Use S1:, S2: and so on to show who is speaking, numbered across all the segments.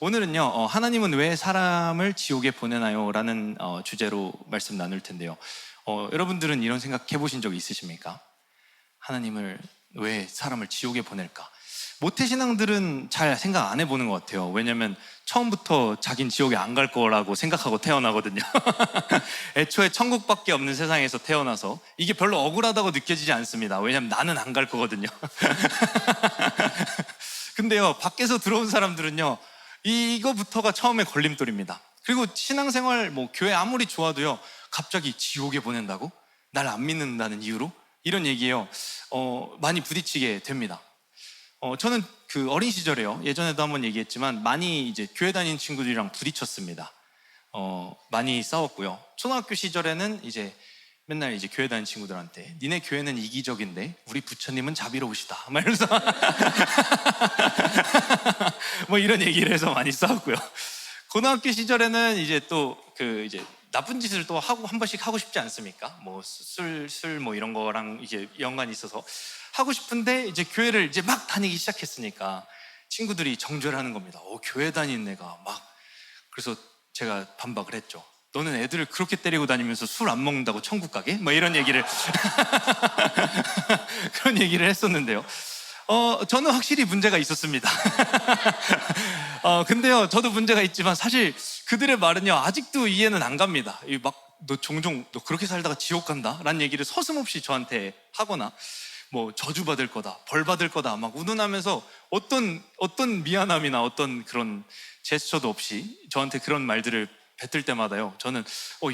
S1: 오늘은요, 하나님은 왜 사람을 지옥에 보내나요? 라는 주제로 말씀 나눌 텐데요. 여러분들은 이런 생각 해보신 적 있으십니까? 하나님을 왜 사람을 지옥에 보낼까? 모태신앙들은 잘 생각 안 해보는 것 같아요. 왜냐면 처음부터 자긴 지옥에 안 갈 거라고 생각하고 태어나거든요. 애초에 천국밖에 없는 세상에서 태어나서 이게 별로 억울하다고 느껴지지 않습니다. 왜냐면 나는 안 갈 거거든요. 근데요, 밖에서 들어온 사람들은요, 이거부터가 처음에 걸림돌입니다. 그리고 신앙생활, 교회 아무리 좋아도요, 갑자기 지옥에 보낸다고? 날 안 믿는다는 이유로? 이런 얘기예요. 많이 부딪히게 됩니다. 저는 그 어린 시절에요, 예전에도 한번 얘기했지만 많이 이제 교회 다니는 친구들이랑 부딪혔습니다. 많이 싸웠고요. 초등학교 시절에는 이제 맨날 이제 교회 다니는 친구들한테 니네 교회는 이기적인데 우리 부처님은 자비로우시다 막 이러면서 이런 얘기를 해서 많이 싸웠고요. 고등학교 시절에는 이제 또 이제 나쁜 짓을 또 하고 한 번씩 하고 싶지 않습니까? 술 이런 거랑 이제 연관이 있어서 하고 싶은데 이제 교회를 이제 막 다니기 시작했으니까 친구들이 정죄를 하는 겁니다. 교회 다니는 애가 막. 그래서 제가 반박을 했죠. 너는 애들을 그렇게 때리고 다니면서 술 안 먹는다고 천국 가게? 이런 얘기를 그런 얘기를 했었는데요. 저는 확실히 문제가 있었습니다. 근데요, 저도 문제가 있지만 사실 그들의 말은요, 아직도 이해는 안 갑니다. 너 종종 너 그렇게 살다가 지옥 간다? 라는 얘기를 서슴없이 저한테 하거나 저주받을 거다, 벌 받을 거다 막 운운하면서 어떤 미안함이나 어떤 그런 제스처도 없이 저한테 그런 말들을 뱉을 때마다요, 저는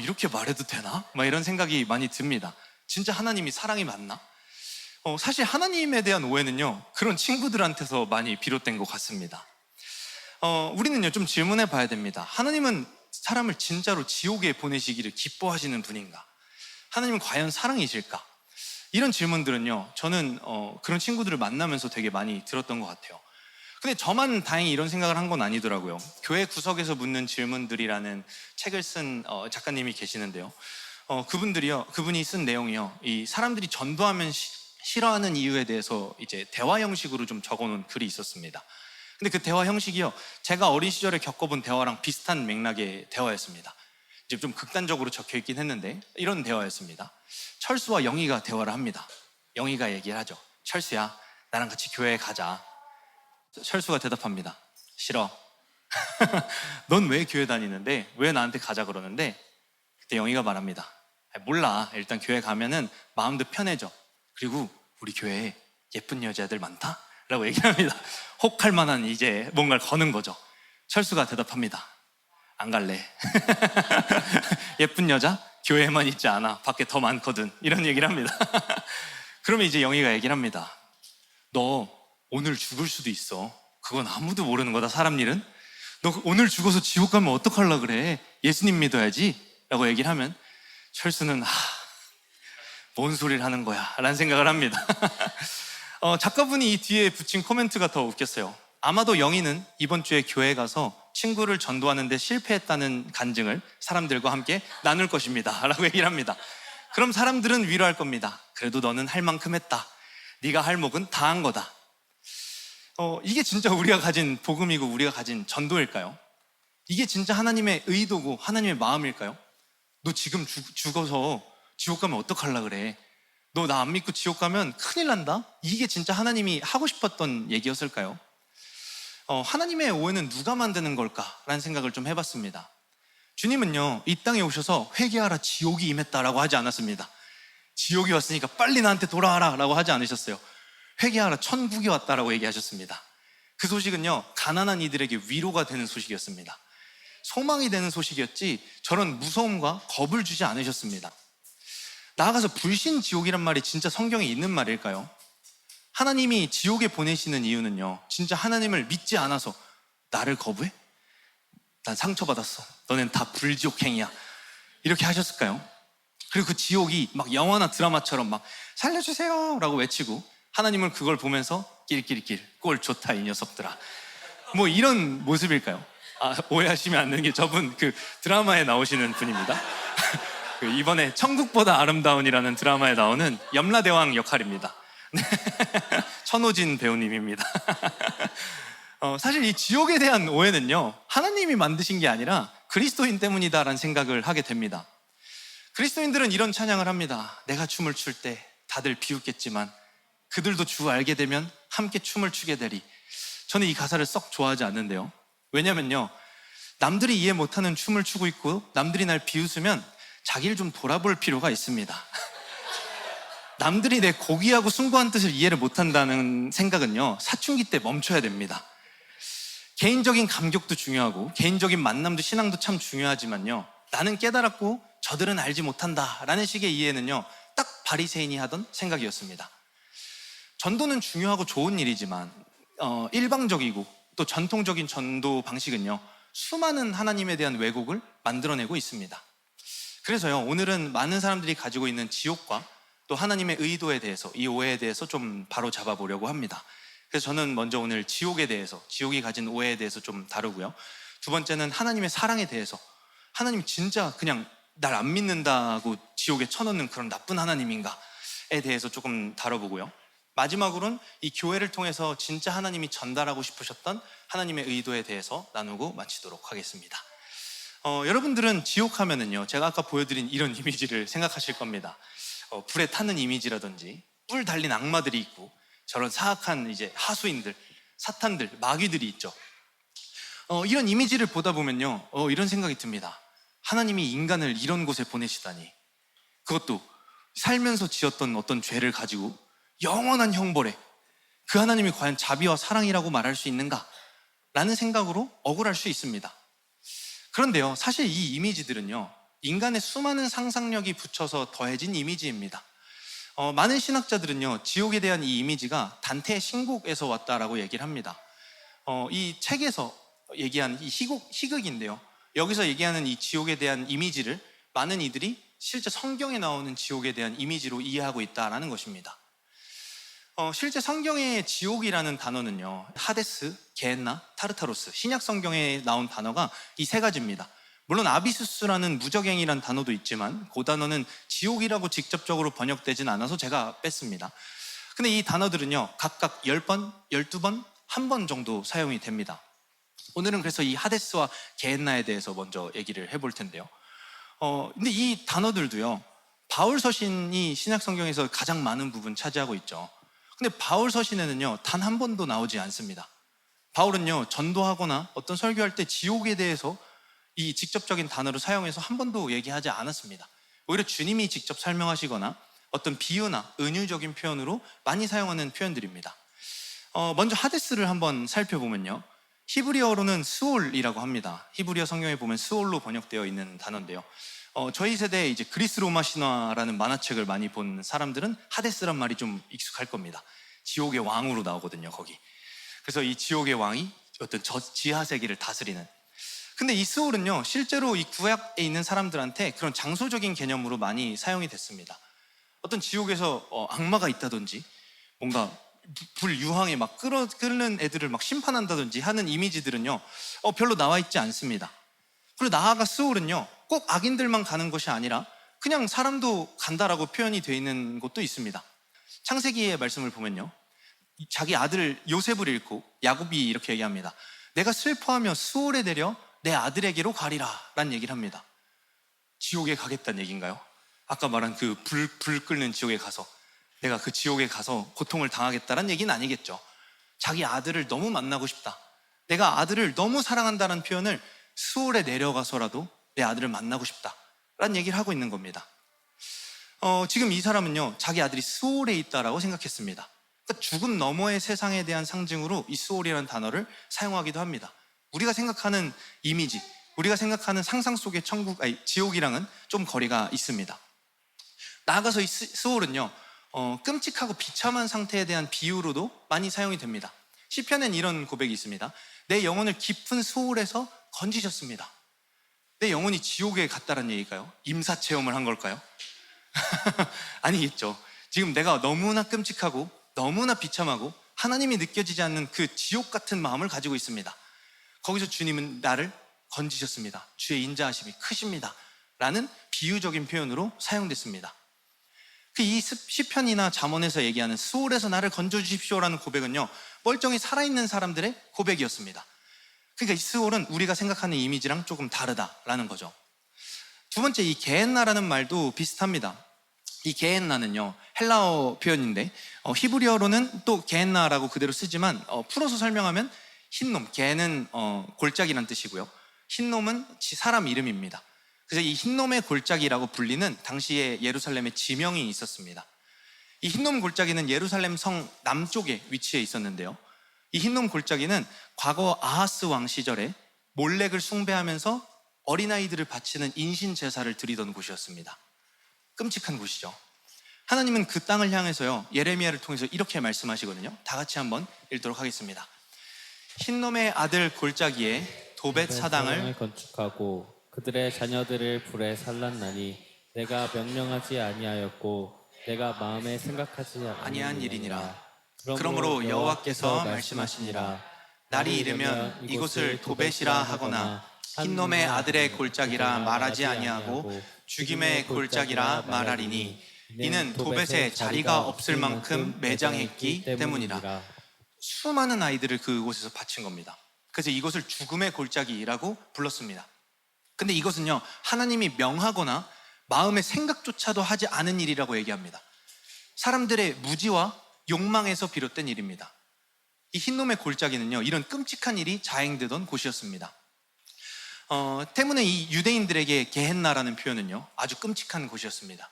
S1: 이렇게 말해도 되나? 이런 생각이 많이 듭니다. 진짜 하나님이 사랑이 맞나? 사실 하나님에 대한 오해는요, 그런 친구들한테서 많이 비롯된 것 같습니다. 우리는요, 좀 질문해 봐야 됩니다. 하나님은 사람을 진짜로 지옥에 보내시기를 기뻐하시는 분인가? 하나님은 과연 사랑이실까? 이런 질문들은요, 저는 그런 친구들을 만나면서 되게 많이 들었던 것 같아요. 근데 저만 다행히 이런 생각을 한 건 아니더라고요. 교회 구석에서 묻는 질문들이라는 책을 쓴 작가님이 계시는데요. 그분이 쓴 내용이요, 이 사람들이 전도하면 싫어하는 이유에 대해서 이제 대화 형식으로 좀 적어놓은 글이 있었습니다. 근데 그 대화 형식이요, 제가 어린 시절에 겪어본 대화랑 비슷한 맥락의 대화였습니다. 이제 좀 극단적으로 적혀 있긴 했는데 이런 대화였습니다. 철수와 영희가 대화를 합니다. 영희가 얘기를 하죠. 철수야, 나랑 같이 교회에 가자. 철수가 대답합니다. 싫어. 넌 왜 교회 다니는데? 왜 나한테 가자 그러는데? 그때 영희가 말합니다. 몰라. 일단 교회 가면은 마음도 편해져. 그리고 우리 교회에 예쁜 여자애들 많다? 라고 얘기를 합니다. 혹할 만한 이제 뭔가를 거는 거죠. 철수가 대답합니다. 안 갈래. 예쁜 여자? 교회에만 있지 않아. 밖에 더 많거든. 이런 얘기를 합니다. 그러면 이제 영희가 얘기를 합니다. 너 오늘 죽을 수도 있어. 그건 아무도 모르는 거다, 사람 일은. 너 오늘 죽어서 지옥 가면 어떡하려고 그래? 예수님 믿어야지. 라고 얘기를 하면 철수는 뭔 소리를 하는 거야? 라는 생각을 합니다. 작가분이 이 뒤에 붙인 코멘트가 더 웃겼어요. 아마도 영희는 이번 주에 교회에 가서 친구를 전도하는데 실패했다는 간증을 사람들과 함께 나눌 것입니다. 라고 얘기를 합니다. 그럼 사람들은 위로할 겁니다. 그래도 너는 할 만큼 했다. 네가 할 목은 다 한 거다. 이게 진짜 우리가 가진 복음이고 우리가 가진 전도일까요? 이게 진짜 하나님의 의도고 하나님의 마음일까요? 너 지금 죽어서 지옥 가면 어떡하려고 그래? 너 나 안 믿고 지옥 가면 큰일 난다? 이게 진짜 하나님이 하고 싶었던 얘기였을까요? 하나님의 오해는 누가 만드는 걸까라는 생각을 좀 해봤습니다. 주님은요, 이 땅에 오셔서 회개하라 지옥이 임했다라고 하지 않았습니다. 지옥이 왔으니까 빨리 나한테 돌아와라 라고 하지 않으셨어요. 회개하라 천국이 왔다라고 얘기하셨습니다. 그 소식은요, 가난한 이들에게 위로가 되는 소식이었습니다. 소망이 되는 소식이었지 저런 무서움과 겁을 주지 않으셨습니다. 나아가서 불신지옥이란 말이 진짜 성경에 있는 말일까요? 하나님이 지옥에 보내시는 이유는요, 진짜 하나님을 믿지 않아서 나를 거부해? 난 상처받았어. 너넨 다 불지옥행이야. 이렇게 하셨을까요? 그리고 그 지옥이 막 영화나 드라마처럼 막 살려주세요 라고 외치고 하나님은 그걸 보면서 낄낄낄 꼴 좋다 이 녀석들아, 이런 모습일까요? 오해하시면 안 되는 게 저분 그 드라마에 나오시는 분입니다. 이번에 천국보다 아름다운이라는 드라마에 나오는 염라대왕 역할입니다. 천호진 배우님입니다. 사실 이 지옥에 대한 오해는요, 하나님이 만드신 게 아니라 그리스도인 때문이다라는 생각을 하게 됩니다. 그리스도인들은 이런 찬양을 합니다. 내가 춤을 출 때 다들 비웃겠지만 그들도 주 알게 되면 함께 춤을 추게 되리. 저는 이 가사를 썩 좋아하지 않는데요. 왜냐면요, 남들이 이해 못하는 춤을 추고 있고 남들이 날 비웃으면 자기를 좀 돌아볼 필요가 있습니다. 남들이 내 고귀하고 숭고한 뜻을 이해를 못한다는 생각은요, 사춘기 때 멈춰야 됩니다. 개인적인 감격도 중요하고 개인적인 만남도 신앙도 참 중요하지만요, 나는 깨달았고 저들은 알지 못한다라는 식의 이해는요, 딱 바리새인이 하던 생각이었습니다. 전도는 중요하고 좋은 일이지만 일방적이고 또 전통적인 전도 방식은요, 수많은 하나님에 대한 왜곡을 만들어내고 있습니다. 그래서요, 오늘은 많은 사람들이 가지고 있는 지옥과 또 하나님의 의도에 대해서, 이 오해에 대해서 좀 바로 잡아보려고 합니다. 그래서 저는 먼저 오늘 지옥에 대해서, 지옥이 가진 오해에 대해서 좀 다루고요. 두 번째는 하나님의 사랑에 대해서, 하나님 진짜 그냥 날 안 믿는다고 지옥에 쳐넣는 그런 나쁜 하나님인가에 대해서 조금 다뤄보고요. 마지막으로는 이 교회를 통해서 진짜 하나님이 전달하고 싶으셨던 하나님의 의도에 대해서 나누고 마치도록 하겠습니다. 여러분들은 지옥 하면은요, 제가 아까 보여드린 이런 이미지를 생각하실 겁니다. 불에 타는 이미지라든지 뿔 달린 악마들이 있고 저런 사악한 이제 하수인들, 사탄들, 마귀들이 있죠. 이런 이미지를 보다 보면요, 이런 생각이 듭니다. 하나님이 인간을 이런 곳에 보내시다니, 그것도 살면서 지었던 어떤 죄를 가지고 영원한 형벌에 그 하나님이 과연 자비와 사랑이라고 말할 수 있는가? 라는 생각으로 억울할 수 있습니다. 그런데요, 사실 이 이미지들은요, 인간의 수많은 상상력이 붙여서 더해진 이미지입니다. 많은 신학자들은요, 지옥에 대한 이 이미지가 단테의 신곡에서 왔다라고 얘기를 합니다. 이 책에서 얘기한 이 희극인데요, 여기서 얘기하는 이 지옥에 대한 이미지를 많은 이들이 실제 성경에 나오는 지옥에 대한 이미지로 이해하고 있다라는 것입니다. 실제 성경의 지옥이라는 단어는요, 하데스, 게헨나, 타르타로스, 신약 성경에 나온 단어가 이 세 가지입니다. 물론 아비수스라는 무적행이라는 단어도 있지만 그 단어는 지옥이라고 직접적으로 번역되진 않아서 제가 뺐습니다. 근데 이 단어들은요, 각각 10번, 12번, 1번 정도 사용이 됩니다. 오늘은 그래서 이 하데스와 게헨나에 대해서 먼저 얘기를 해볼 텐데요. 근데 이 단어들도요, 바울 서신이 신약 성경에서 가장 많은 부분 차지하고 있죠. 근데 바울 서신에는요, 단 한 번도 나오지 않습니다. 바울은요, 전도하거나 어떤 설교할 때 지옥에 대해서 이 직접적인 단어를 사용해서 한 번도 얘기하지 않았습니다. 오히려 주님이 직접 설명하시거나 어떤 비유나 은유적인 표현으로 많이 사용하는 표현들입니다. 먼저 하데스를 한번 살펴보면요, 히브리어로는 스올이라고 합니다. 히브리어 성경에 보면 스올로 번역되어 있는 단어인데요, 저희 세대에 이제 그리스 로마 신화라는 만화책을 많이 본 사람들은 하데스란 말이 좀 익숙할 겁니다. 지옥의 왕으로 나오거든요, 거기. 그래서 이 지옥의 왕이 어떤 지하 세계를 다스리는. 근데 이 스올은요, 실제로 이 구약에 있는 사람들한테 그런 장소적인 개념으로 많이 사용이 됐습니다. 어떤 지옥에서 악마가 있다든지 뭔가 불 유황에 막 끓는 애들을 막 심판한다든지 하는 이미지들은요, 별로 나와 있지 않습니다. 그리고 나아가 스올은요, 꼭 악인들만 가는 것이 아니라 그냥 사람도 간다라고 표현이 되어 있는 곳도 있습니다. 창세기의 말씀을 보면요, 자기 아들 요셉을 잃고 야곱이 이렇게 얘기합니다. 내가 슬퍼하며 스올에 내려 내 아들에게로 가리라 라는 얘기를 합니다. 지옥에 가겠다는 얘기인가요? 아까 말한 그 불 끓는 지옥에 가서 내가 그 지옥에 가서 고통을 당하겠다는 얘기는 아니겠죠. 자기 아들을 너무 만나고 싶다, 내가 아들을 너무 사랑한다는 표현을 스올에 내려가서라도 내 아들을 만나고 싶다라는 얘기를 하고 있는 겁니다. 지금 이 사람은요, 자기 아들이 스올에 있다라고 생각했습니다. 그러니까 죽음 너머의 세상에 대한 상징으로 이 스올이라는 단어를 사용하기도 합니다. 우리가 생각하는 이미지, 우리가 생각하는 상상 속의 지옥이랑은 좀 거리가 있습니다. 나아가서 이 스올은요, 끔찍하고 비참한 상태에 대한 비유로도 많이 사용이 됩니다. 시편엔 이런 고백이 있습니다. 내 영혼을 깊은 스올에서 건지셨습니다. 내 영혼이 지옥에 갔다는 얘기일까요? 임사체험을 한 걸까요? 아니겠죠. 지금 내가 너무나 끔찍하고 너무나 비참하고 하나님이 느껴지지 않는 그 지옥 같은 마음을 가지고 있습니다. 거기서 주님은 나를 건지셨습니다. 주의 인자하심이 크십니다 라는 비유적인 표현으로 사용됐습니다. 이 시편이나 잠언에서 얘기하는 수올에서 나를 건져주십시오라는 고백은요, 멀쩡히 살아있는 사람들의 고백이었습니다. 그러니까 이 스올은 우리가 생각하는 이미지랑 조금 다르다라는 거죠. 두 번째, 이 게헨나라는 말도 비슷합니다. 이 게헨나는요, 헬라어 표현인데 히브리어로는 또 게헨나라고 그대로 쓰지만 풀어서 설명하면 흰놈, 게는 골짜기란 뜻이고요, 흰놈은 사람 이름입니다. 그래서 이 흰놈의 골짜기라고 불리는 당시에 예루살렘에 지명이 있었습니다. 이 흰놈 골짜기는 예루살렘 성 남쪽에 위치해 있었는데요, 이 흰놈 골짜기는 과거 아하스 왕 시절에 몰렉을 숭배하면서 어린아이들을 바치는 인신 제사를 드리던 곳이었습니다. 끔찍한 곳이죠. 하나님은 그 땅을 향해서요, 예레미야를 통해서 이렇게 말씀하시거든요. 다 같이 한번 읽도록 하겠습니다. 흰놈의 아들 골짜기에 도벳 사당을
S2: 건축하고 그들의 자녀들을 불에 살랐나니 내가 명령하지 아니하였고 내가 마음에 생각하지
S1: 아니한 일이니라. 그러므로 여호와께서 말씀하시니라. 날이 이르면 이곳을 도벳이라 하거나 흰놈의 아들의 골짜기라 말하지 아니하고 죽임의 골짜기라 말하리니 이는 도벳에 자리가 없을 만큼 매장했기 때문이라. 수많은 아이들을 그곳에서 바친 겁니다. 그래서 이곳을 죽음의 골짜기라고 불렀습니다. 근데 이것은요, 하나님이 명하거나 마음의 생각조차도 하지 않은 일이라고 얘기합니다. 사람들의 무지와 욕망에서 비롯된 일입니다. 이 흰놈의 골짜기는요, 이런 끔찍한 일이 자행되던 곳이었습니다. 때문에 이 유대인들에게 게헨나라는 표현은요, 아주 끔찍한 곳이었습니다.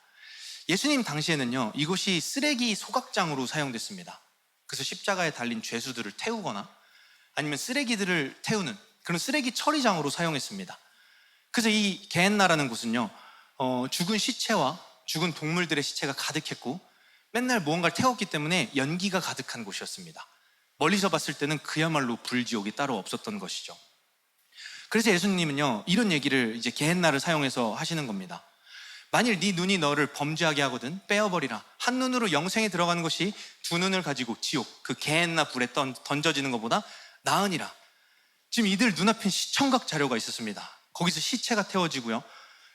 S1: 예수님 당시에는요, 이곳이 쓰레기 소각장으로 사용됐습니다. 그래서 십자가에 달린 죄수들을 태우거나 아니면 쓰레기들을 태우는 그런 쓰레기 처리장으로 사용했습니다. 그래서 이 게헨나라는 곳은요, 죽은 시체와 죽은 동물들의 시체가 가득했고 맨날 무언가를 태웠기 때문에 연기가 가득한 곳이었습니다. 멀리서 봤을 때는 그야말로 불지옥이 따로 없었던 것이죠. 그래서 예수님은요, 이런 얘기를 이제 게헨나를 사용해서 하시는 겁니다. 만일 네 눈이 너를 범죄하게 하거든 빼어버리라. 한 눈으로 영생에 들어가는 것이 두 눈을 가지고 지옥, 그 게헨나 불에 던져지는 것보다 나으니라. 지금 이들 눈앞엔 시청각 자료가 있었습니다. 거기서 시체가 태워지고요,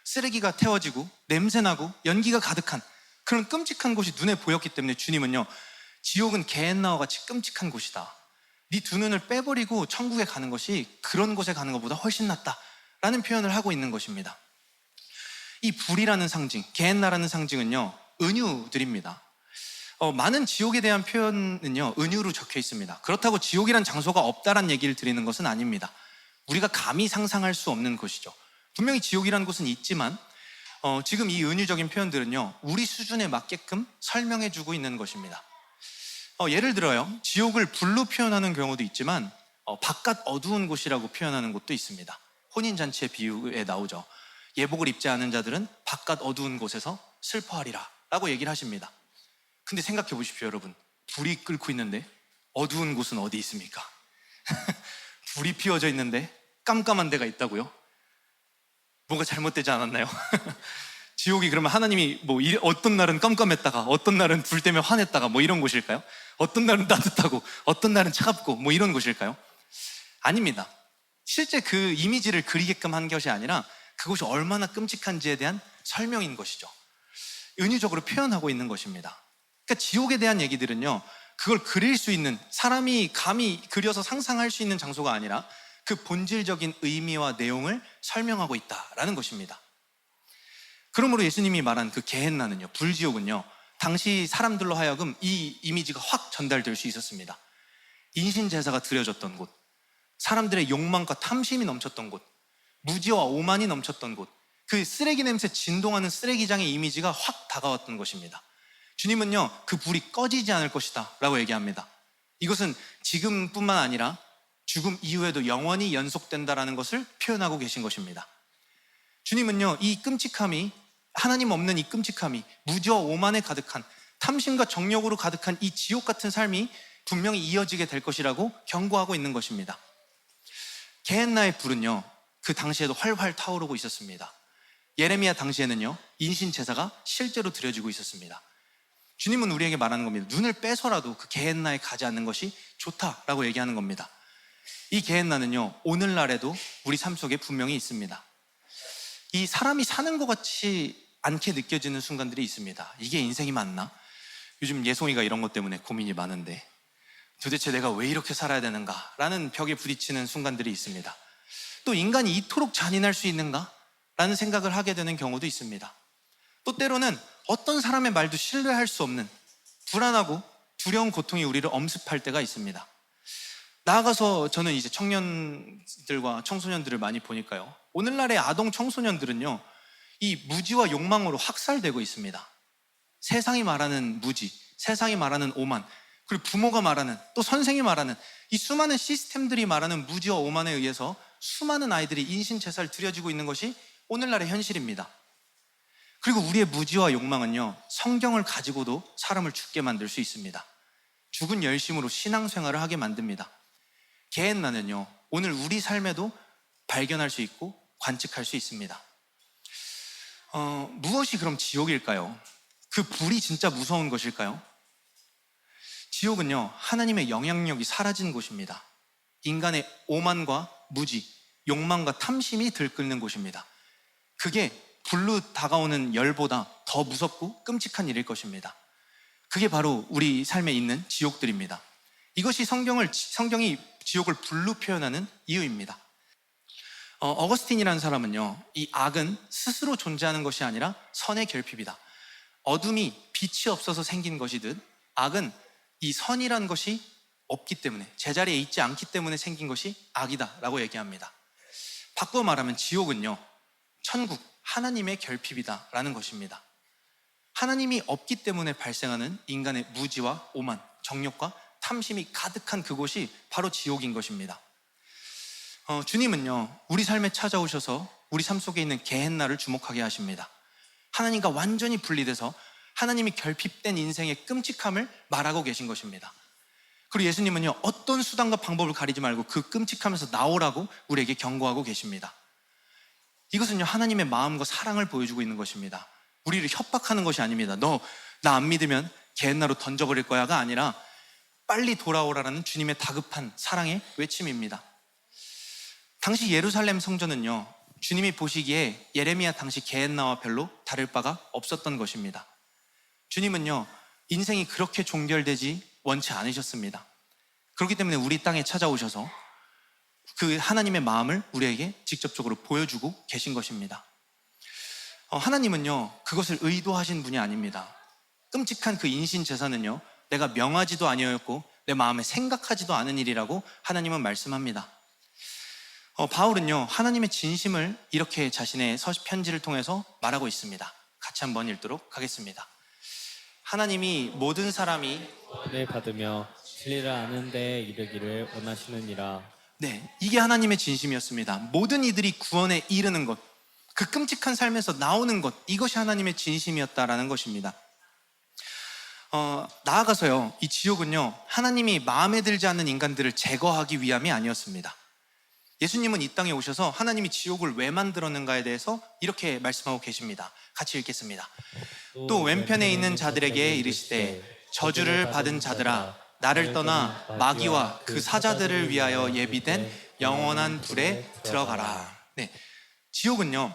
S1: 쓰레기가 태워지고 냄새나고 연기가 가득한 그런 끔찍한 곳이 눈에 보였기 때문에 주님은요, 지옥은 게헨나와 같이 끔찍한 곳이다. 네 두 눈을 빼버리고 천국에 가는 것이 그런 곳에 가는 것보다 훨씬 낫다라는 표현을 하고 있는 것입니다. 이 불이라는 상징, 게헨나라는 상징은요, 은유들입니다. 많은 지옥에 대한 표현은요, 은유로 적혀 있습니다. 그렇다고 지옥이란 장소가 없다란 얘기를 드리는 것은 아닙니다. 우리가 감히 상상할 수 없는 곳이죠. 분명히 지옥이라는 곳은 있지만 지금 이 은유적인 표현들은요, 우리 수준에 맞게끔 설명해주고 있는 것입니다. 예를 들어요, 지옥을 불로 표현하는 경우도 있지만 바깥 어두운 곳이라고 표현하는 곳도 있습니다. 혼인잔치의 비유에 나오죠. 예복을 입지 않은 자들은 바깥 어두운 곳에서 슬퍼하리라 라고 얘기를 하십니다. 근데 생각해 보십시오, 여러분. 불이 끓고 있는데 어두운 곳은 어디 있습니까? 불이 피워져 있는데 깜깜한 데가 있다고요? 뭔가 잘못되지 않았나요? 지옥이 그러면 하나님이 어떤 날은 깜깜했다가 어떤 날은 불 때문에 화냈다가 이런 곳일까요? 어떤 날은 따뜻하고 어떤 날은 차갑고 이런 곳일까요? 아닙니다. 실제 그 이미지를 그리게끔 한 것이 아니라 그곳이 얼마나 끔찍한지에 대한 설명인 것이죠. 은유적으로 표현하고 있는 것입니다. 그러니까 지옥에 대한 얘기들은요, 그걸 그릴 수 있는, 사람이 감히 그려서 상상할 수 있는 장소가 아니라 그 본질적인 의미와 내용을 설명하고 있다라는 것입니다. 그러므로 예수님이 말한 그 게헨나는요, 불지옥은요, 당시 사람들로 하여금 이 이미지가 확 전달될 수 있었습니다. 인신제사가 드려졌던 곳, 사람들의 욕망과 탐심이 넘쳤던 곳, 무지와 오만이 넘쳤던 곳, 그 쓰레기 냄새 진동하는 쓰레기장의 이미지가 확 다가왔던 것입니다. 주님은요, 그 불이 꺼지지 않을 것이다 라고 얘기합니다. 이것은 지금뿐만 아니라 죽음 이후에도 영원히 연속된다라는 것을 표현하고 계신 것입니다. 주님은요, 이 끔찍함이, 하나님 없는 이 끔찍함이, 무지와 오만에 가득한, 탐심과 정욕으로 가득한 이 지옥 같은 삶이 분명히 이어지게 될 것이라고 경고하고 있는 것입니다. 게헨나의 불은요, 그 당시에도 활활 타오르고 있었습니다. 예레미야 당시에는요, 인신 제사가 실제로 드려지고 있었습니다. 주님은 우리에게 말하는 겁니다. 눈을 빼서라도 그 게헨나에 가지 않는 것이 좋다라고 얘기하는 겁니다. 이 게헨나는요, 오늘날에도 우리 삶 속에 분명히 있습니다. 이 사람이 사는 것 같이 않게 느껴지는 순간들이 있습니다. 이게 인생이 맞나? 요즘 예송이가 이런 것 때문에 고민이 많은데 도대체 내가 왜 이렇게 살아야 되는가? 라는 벽에 부딪히는 순간들이 있습니다. 또 인간이 이토록 잔인할 수 있는가? 라는 생각을 하게 되는 경우도 있습니다. 또 때로는 어떤 사람의 말도 신뢰할 수 없는 불안하고 두려운 고통이 우리를 엄습할 때가 있습니다. 나아가서 저는 이제 청년들과 청소년들을 많이 보니까요, 오늘날의 아동 청소년들은요, 이 무지와 욕망으로 학살되고 있습니다. 세상이 말하는 무지, 세상이 말하는 오만, 그리고 부모가 말하는, 또 선생이 말하는 이 수많은 시스템들이 말하는 무지와 오만에 의해서 수많은 아이들이 인신제사를 드려지고 있는 것이 오늘날의 현실입니다. 그리고 우리의 무지와 욕망은요, 성경을 가지고도 사람을 죽게 만들 수 있습니다. 죽은 열심으로 신앙생활을 하게 만듭니다. 게헨나는요, 오늘 우리 삶에도 발견할 수 있고 관측할 수 있습니다. 무엇이 그럼 지옥일까요? 그 불이 진짜 무서운 것일까요? 지옥은요, 하나님의 영향력이 사라진 곳입니다. 인간의 오만과 무지, 욕망과 탐심이 들끓는 곳입니다. 그게 불로 다가오는 열보다 더 무섭고 끔찍한 일일 것입니다. 그게 바로 우리 삶에 있는 지옥들입니다. 이것이 성경이 지옥을 불로 표현하는 이유입니다. 어거스틴이라는 사람은요, 이 악은 스스로 존재하는 것이 아니라 선의 결핍이다. 어둠이 빛이 없어서 생긴 것이듯 악은 이 선이라는 것이 없기 때문에, 제자리에 있지 않기 때문에 생긴 것이 악이다 라고 얘기합니다. 바꿔 말하면 지옥은요, 천국, 하나님의 결핍이다 라는 것입니다. 하나님이 없기 때문에 발생하는 인간의 무지와 오만, 정욕과 탐심이 가득한 그곳이 바로 지옥인 것입니다. 주님은요, 우리 삶에 찾아오셔서 우리 삶 속에 있는 게헨나를 주목하게 하십니다. 하나님과 완전히 분리돼서 하나님이 결핍된 인생의 끔찍함을 말하고 계신 것입니다. 그리고 예수님은요, 어떤 수단과 방법을 가리지 말고 그 끔찍함에서 나오라고 우리에게 경고하고 계십니다. 이것은요, 하나님의 마음과 사랑을 보여주고 있는 것입니다. 우리를 협박하는 것이 아닙니다. 너 나 안 믿으면 게헨나로 던져버릴 거야가 아니라 빨리 돌아오라라는 주님의 다급한 사랑의 외침입니다. 당시 예루살렘 성전은요, 주님이 보시기에 예레미야 당시 게헨나와 별로 다를 바가 없었던 것입니다. 주님은요, 인생이 그렇게 종결되지 원치 않으셨습니다. 그렇기 때문에 우리 땅에 찾아오셔서 그 하나님의 마음을 우리에게 직접적으로 보여주고 계신 것입니다. 하나님은요, 그것을 의도하신 분이 아닙니다. 끔찍한 그 인신제사는요, 내가 명하지도 아니었고 내 마음에 생각하지도 않은 일이라고 하나님은 말씀합니다. 바울은요, 하나님의 진심을 이렇게 자신의 편지를 통해서 말하고 있습니다. 같이 한번 읽도록 하겠습니다. 하나님이 모든 사람이
S2: 네 받으며 진리를 아는 데 이르기를 원하시느니라.
S1: 네, 이게 하나님의 진심이었습니다. 모든 이들이 구원에 이르는 것, 그 끔찍한 삶에서 나오는 것, 이것이 하나님의 진심이었다라는 것입니다. 나아가서요, 이 지옥은요, 하나님이 마음에 들지 않는 인간들을 제거하기 위함이 아니었습니다. 예수님은 이 땅에 오셔서 하나님이 지옥을 왜 만들었는가에 대해서 이렇게 말씀하고 계십니다. 같이 읽겠습니다. 또 왼편에 있는 자들에게 이르시되 저주를 받은 자들아, 나를 떠나 마귀와 그 사자들을 위하여 예비된 영원한 불에 들어가라. 네, 지옥은요,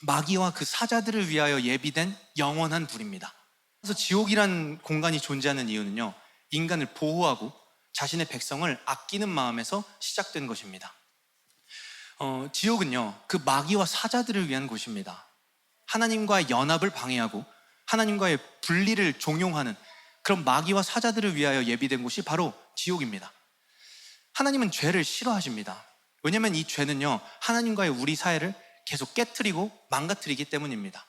S1: 마귀와 그 사자들을 위하여 예비된 영원한 불입니다. 그래서 지옥이란 공간이 존재하는 이유는요, 인간을 보호하고 자신의 백성을 아끼는 마음에서 시작된 것입니다. 지옥은요, 그 마귀와 사자들을 위한 곳입니다. 하나님과의 연합을 방해하고 하나님과의 분리를 종용하는 그런 마귀와 사자들을 위하여 예비된 곳이 바로 지옥입니다. 하나님은 죄를 싫어하십니다. 왜냐하면 이 죄는요, 하나님과의 우리 사이를 계속 깨트리고 망가뜨리기 때문입니다.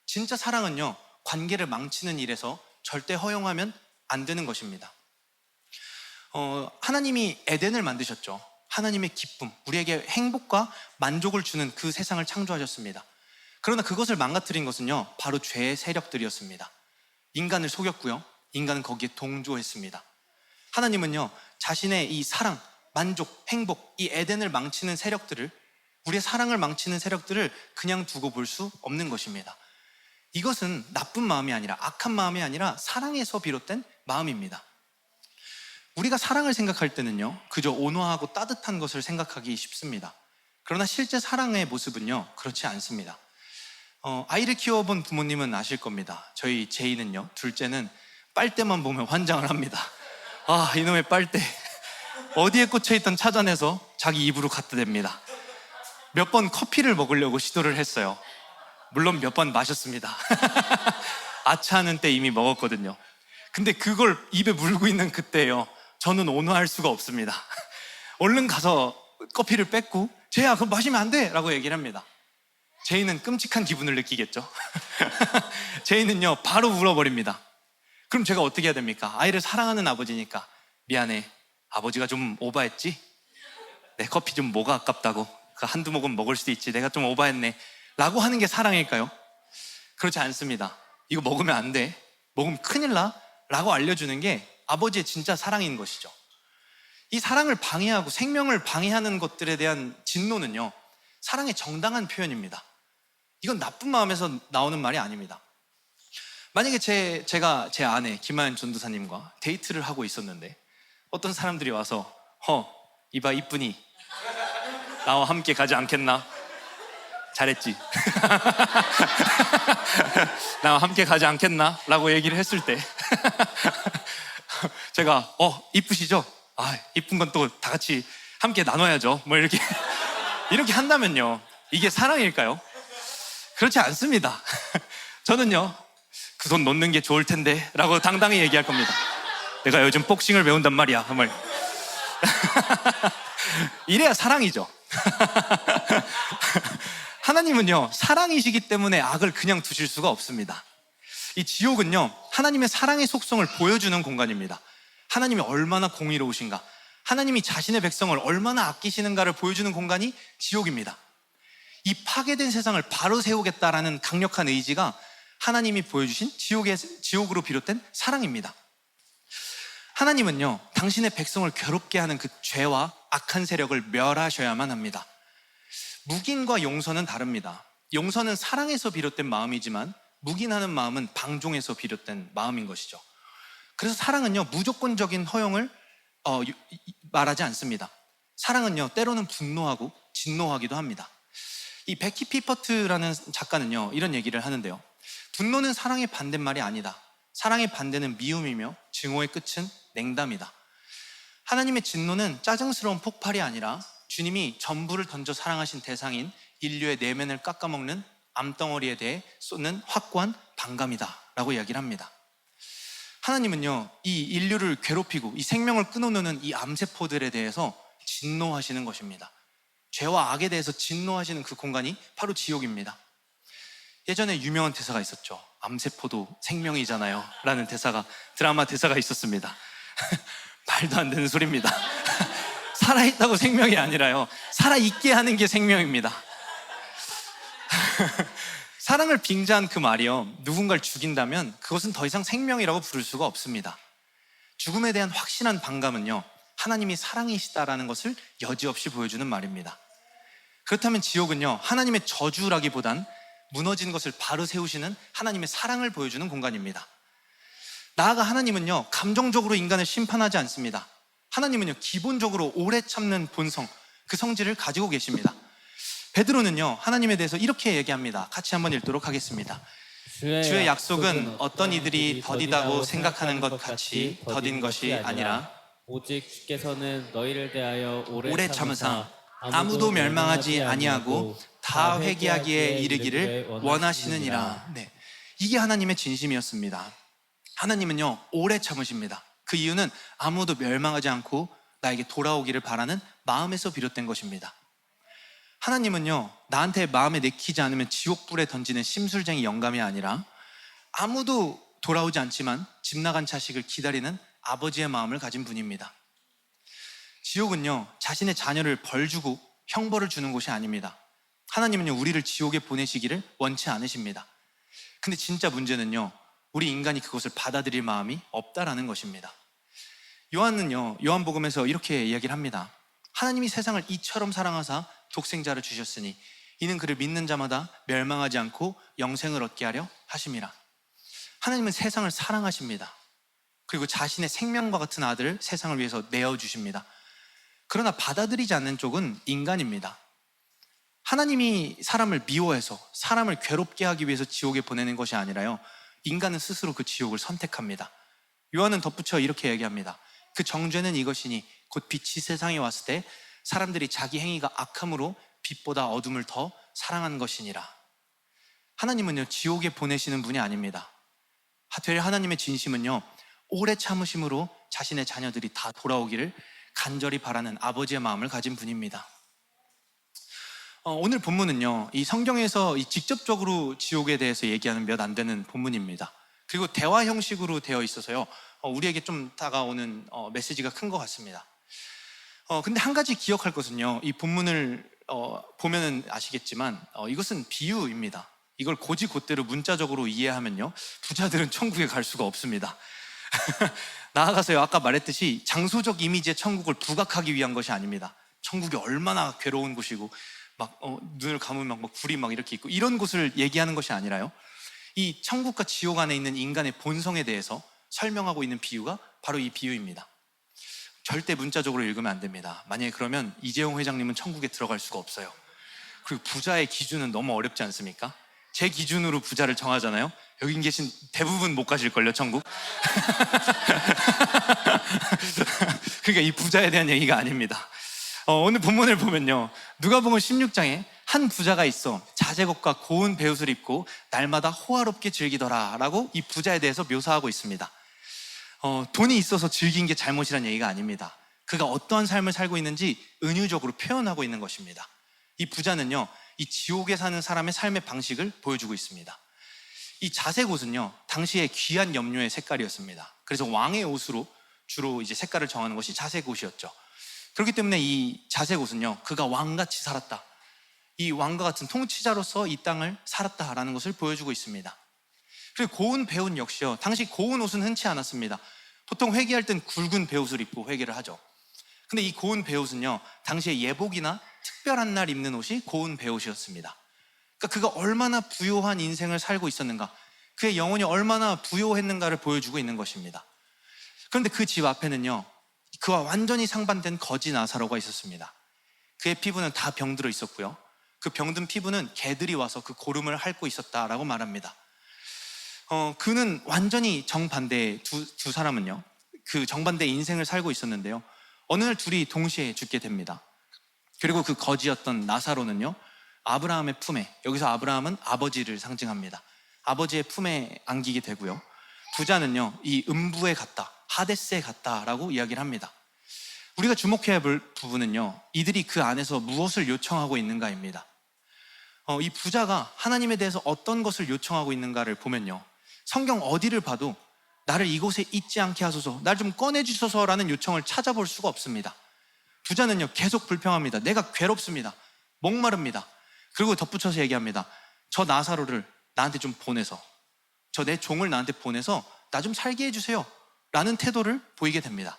S1: 진짜 사랑은요, 관계를 망치는 일에서 절대 허용하면 안 되는 것입니다. 하나님이 에덴을 만드셨죠. 하나님의 기쁨, 우리에게 행복과 만족을 주는 그 세상을 창조하셨습니다. 그러나 그것을 망가뜨린 것은요, 바로 죄의 세력들이었습니다. 인간을 속였고요, 인간은 거기에 동조했습니다. 하나님은요, 자신의 이 사랑, 만족, 행복, 이 에덴을 망치는 세력들을, 우리의 사랑을 망치는 세력들을 그냥 두고 볼 수 없는 것입니다. 이것은 나쁜 마음이 아니라, 악한 마음이 아니라 사랑에서 비롯된 마음입니다. 우리가 사랑을 생각할 때는요, 그저 온화하고 따뜻한 것을 생각하기 쉽습니다. 그러나 실제 사랑의 모습은요, 그렇지 않습니다. 아이를 키워본 부모님은 아실 겁니다. 저희 제이는요, 둘째는 빨대만 보면 환장을 합니다. 아, 이놈의 빨대 어디에 꽂혀있던 찾아내서 자기 입으로 갖다 댑니다. 몇 번 커피를 먹으려고 시도를 했어요. 물론 몇 번 마셨습니다. 아차하는 때 이미 먹었거든요. 근데 그걸 입에 물고 있는 그때요, 저는 온화할 수가 없습니다. 얼른 가서 커피를 뺏고 제이야 그거 마시면 안 돼! 라고 얘기를 합니다. 제이는 끔찍한 기분을 느끼겠죠. 제이는요 바로 울어버립니다. 그럼 제가 어떻게 해야 됩니까? 아이를 사랑하는 아버지니까 미안해, 아버지가 좀 오바했지? 내 커피 좀 뭐가 아깝다고, 그 한두 모금 먹을 수도 있지, 내가 좀 오바했네 라고 하는 게 사랑일까요? 그렇지 않습니다. 이거 먹으면 안 돼, 먹으면 큰일 나 라고 알려주는 게 아버지의 진짜 사랑인 것이죠. 이 사랑을 방해하고 생명을 방해하는 것들에 대한 진노는요, 사랑의 정당한 표현입니다. 이건 나쁜 마음에서 나오는 말이 아닙니다. 만약에 제가 제 아내 김하연 전도사님과 데이트를 하고 있었는데 어떤 사람들이 와서 이봐 이쁜이, 나와 함께 가지 않겠나? 잘했지. 나와 함께 가지 않겠나? 라고 얘기를 했을 때 제가 이쁘시죠? 아, 이쁜 건 또 다 같이 함께 나눠야죠. 뭐 이렇게 이렇게 한다면요, 이게 사랑일까요? 그렇지 않습니다. 저는요, 그 손 놓는 게 좋을 텐데 라고 당당히 얘기할 겁니다. 내가 요즘 복싱을 배운단 말이야. 정말. 이래야 사랑이죠. 하나님은요 사랑이시기 때문에 악을 그냥 두실 수가 없습니다. 이 지옥은요 하나님의 사랑의 속성을 보여주는 공간입니다. 하나님이 얼마나 공의로우신가, 하나님이 자신의 백성을 얼마나 아끼시는가를 보여주는 공간이 지옥입니다. 이 파괴된 세상을 바로 세우겠다라는 강력한 의지가 하나님이 보여주신 지옥으로 비롯된 사랑입니다. 하나님은요 당신의 백성을 괴롭게 하는 그 죄와 악한 세력을 멸하셔야만 합니다. 묵인과 용서는 다릅니다. 용서는 사랑에서 비롯된 마음이지만 묵인하는 마음은 방종에서 비롯된 마음인 것이죠. 그래서 사랑은요 무조건적인 허용을 말하지 않습니다. 사랑은요 때로는 분노하고 진노하기도 합니다. 이 베키 피퍼트라는 작가는요 이런 얘기를 하는데요, 분노는 사랑의 반대말이 아니다. 사랑의 반대는 미움이며 증오의 끝은 냉담이다. 하나님의 진노는 짜증스러운 폭발이 아니라 주님이 전부를 던져 사랑하신 대상인 인류의 내면을 깎아먹는 암덩어리에 대해 쏟는 확고한 반감이다 라고 이야기를 합니다. 하나님은요 이 인류를 괴롭히고 이 생명을 끊어놓는 이 암세포들에 대해서 진노하시는 것입니다. 죄와 악에 대해서 진노하시는 그 공간이 바로 지옥입니다. 예전에 유명한 대사가 있었죠. 암세포도 생명이잖아요 라는 드라마 대사가 있었습니다. 말도 안 되는 소리입니다. 살아있다고 생명이 아니라요, 살아있게 하는 게 생명입니다. 사랑을 빙자한 그 말이요, 누군가를 죽인다면 그것은 더 이상 생명이라고 부를 수가 없습니다. 죽음에 대한 확실한 반감은요 하나님이 사랑이시다라는 것을 여지없이 보여주는 말입니다. 그렇다면 지옥은요 하나님의 저주라기보단 무너진 것을 바로 세우시는 하나님의 사랑을 보여주는 공간입니다. 나아가 하나님은요 감정적으로 인간을 심판하지 않습니다. 하나님은요 기본적으로 오래 참는 본성, 그 성질을 가지고 계십니다. 베드로는요 하나님에 대해서 이렇게 얘기합니다. 같이 한번 읽도록 하겠습니다. 주의 약속은 어떤 이들이 더디다고 생각하는 것 같이 더딘 것이 아니라
S2: 오직 주께서는 너희를 대하여
S1: 오래 참으사 아무도 멸망하지 아니하고 다 회개하기에 이르기를 원하시느니라. 네, 이게 하나님의 진심이었습니다. 하나님은요 오래 참으십니다. 그 이유는 아무도 멸망하지 않고 나에게 돌아오기를 바라는 마음에서 비롯된 것입니다. 하나님은요 나한테 마음에 내키지 않으면 지옥불에 던지는 심술쟁이 영감이 아니라 아무도 돌아오지 않지만 집 나간 자식을 기다리는 아버지의 마음을 가진 분입니다. 지옥은요 자신의 자녀를 벌주고 형벌을 주는 곳이 아닙니다. 하나님은요 우리를 지옥에 보내시기를 원치 않으십니다. 근데 진짜 문제는요 우리 인간이 그것을 받아들일 마음이 없다라는 것입니다. 요한은요 요한복음에서 이렇게 이야기를 합니다. 하나님이 세상을 이처럼 사랑하사 독생자를 주셨으니 이는 그를 믿는 자마다 멸망하지 않고 영생을 얻게 하려 하심이라. 하나님은 세상을 사랑하십니다. 그리고 자신의 생명과 같은 아들을 세상을 위해서 내어주십니다. 그러나 받아들이지 않는 쪽은 인간입니다. 하나님이 사람을 미워해서 사람을 괴롭게 하기 위해서 지옥에 보내는 것이 아니라요, 인간은 스스로 그 지옥을 선택합니다. 요한은 덧붙여 이렇게 얘기합니다. 그 정죄는 이것이니 곧 빛이 세상에 왔을 때 사람들이 자기 행위가 악함으로 빛보다 어둠을 더 사랑한 것이니라. 하나님은요, 지옥에 보내시는 분이 아닙니다. 되려 하나님의 진심은요, 오래 참으심으로 자신의 자녀들이 다 돌아오기를 간절히 바라는 아버지의 마음을 가진 분입니다. 오늘 본문은요, 이 성경에서 직접적으로 지옥에 대해서 얘기하는 몇 안 되는 본문입니다. 그리고 대화 형식으로 되어 있어서요, 우리에게 좀 다가오는 메시지가 큰 것 같습니다. 근데 한 가지 기억할 것은요, 이 본문을 보면은 아시겠지만 이것은 비유입니다. 이걸 곧이곧대로 문자적으로 이해하면요, 부자들은 천국에 갈 수가 없습니다. 나아가서요, 아까 말했듯이 장소적 이미지의 천국을 부각하기 위한 것이 아닙니다. 천국이 얼마나 괴로운 곳이고 막 눈을 감으면 막 불이 막 이렇게 있고 이런 곳을 얘기하는 것이 아니라요, 이 천국과 지옥 안에 있는 인간의 본성에 대해서 설명하고 있는 비유가 바로 이 비유입니다. 절대 문자적으로 읽으면 안 됩니다. 만약에 그러면 이재용 회장님은 천국에 들어갈 수가 없어요. 그리고 부자의 기준은 너무 어렵지 않습니까? 제 기준으로 부자를 정하잖아요. 여기 계신 대부분 못 가실걸요, 천국? 그러니까 이 부자에 대한 얘기가 아닙니다. 오늘 본문을 보면요, 누가복음 16장에 한 부자가 있어 자제곡과 고운 베옷을 입고 날마다 호화롭게 즐기더라 라고 이 부자에 대해서 묘사하고 있습니다. 돈이 있어서 즐긴 게 잘못이란 얘기가 아닙니다. 그가 어떠한 삶을 살고 있는지 은유적으로 표현하고 있는 것입니다. 이 부자는요, 이 지옥에 사는 사람의 삶의 방식을 보여주고 있습니다. 이 자색옷은요, 당시에 귀한 염료의 색깔이었습니다. 그래서 왕의 옷으로 주로 이제 색깔을 정하는 것이 자색옷이었죠. 그렇기 때문에 이 자색옷은요, 그가 왕같이 살았다, 이 왕과 같은 통치자로서 이 땅을 살았다라는 것을 보여주고 있습니다. 그리고 고운 베옷 역시요, 당시 고운 옷은 흔치 않았습니다. 보통 회개할 땐 굵은 베옷을 입고 회개를 하죠. 근데 이 고운 베옷은요, 당시에 예복이나 특별한 날 입는 옷이 고운 베옷이었습니다. 그러니까 그가 얼마나 부요한 인생을 살고 있었는가, 그의 영혼이 얼마나 부요했는가를 보여주고 있는 것입니다. 그런데 그 집 앞에는요, 그와 완전히 상반된 거지 나사로가 있었습니다. 그의 피부는 다 병들어 있었고요, 그 병든 피부는 개들이 와서 그 고름을 핥고 있었다라고 말합니다. 그는 완전히 정반대의 두 사람은요, 그 정반대의 인생을 살고 있었는데요, 어느 날 둘이 동시에 죽게 됩니다. 그리고 그 거지였던 나사로는요, 아브라함의 품에, 여기서 아브라함은 아버지를 상징합니다. 아버지의 품에 안기게 되고요, 부자는요, 이 음부에 갔다, 하데스에 갔다라고 이야기를 합니다. 우리가 주목해야 할 부분은요, 이들이 그 안에서 무엇을 요청하고 있는가입니다. 이 부자가 하나님에 대해서 어떤 것을 요청하고 있는가를 보면요, 성경 어디를 봐도 나를 이곳에 있지 않게 하소서, 날 좀 꺼내주소서라는 요청을 찾아볼 수가 없습니다. 부자는요, 계속 불평합니다. 내가 괴롭습니다. 목마릅니다. 그리고 덧붙여서 얘기합니다. 저 나사로를 나한테 좀 보내서, 저 내 종을 나한테 보내서 나 좀 살게 해주세요 라는 태도를 보이게 됩니다.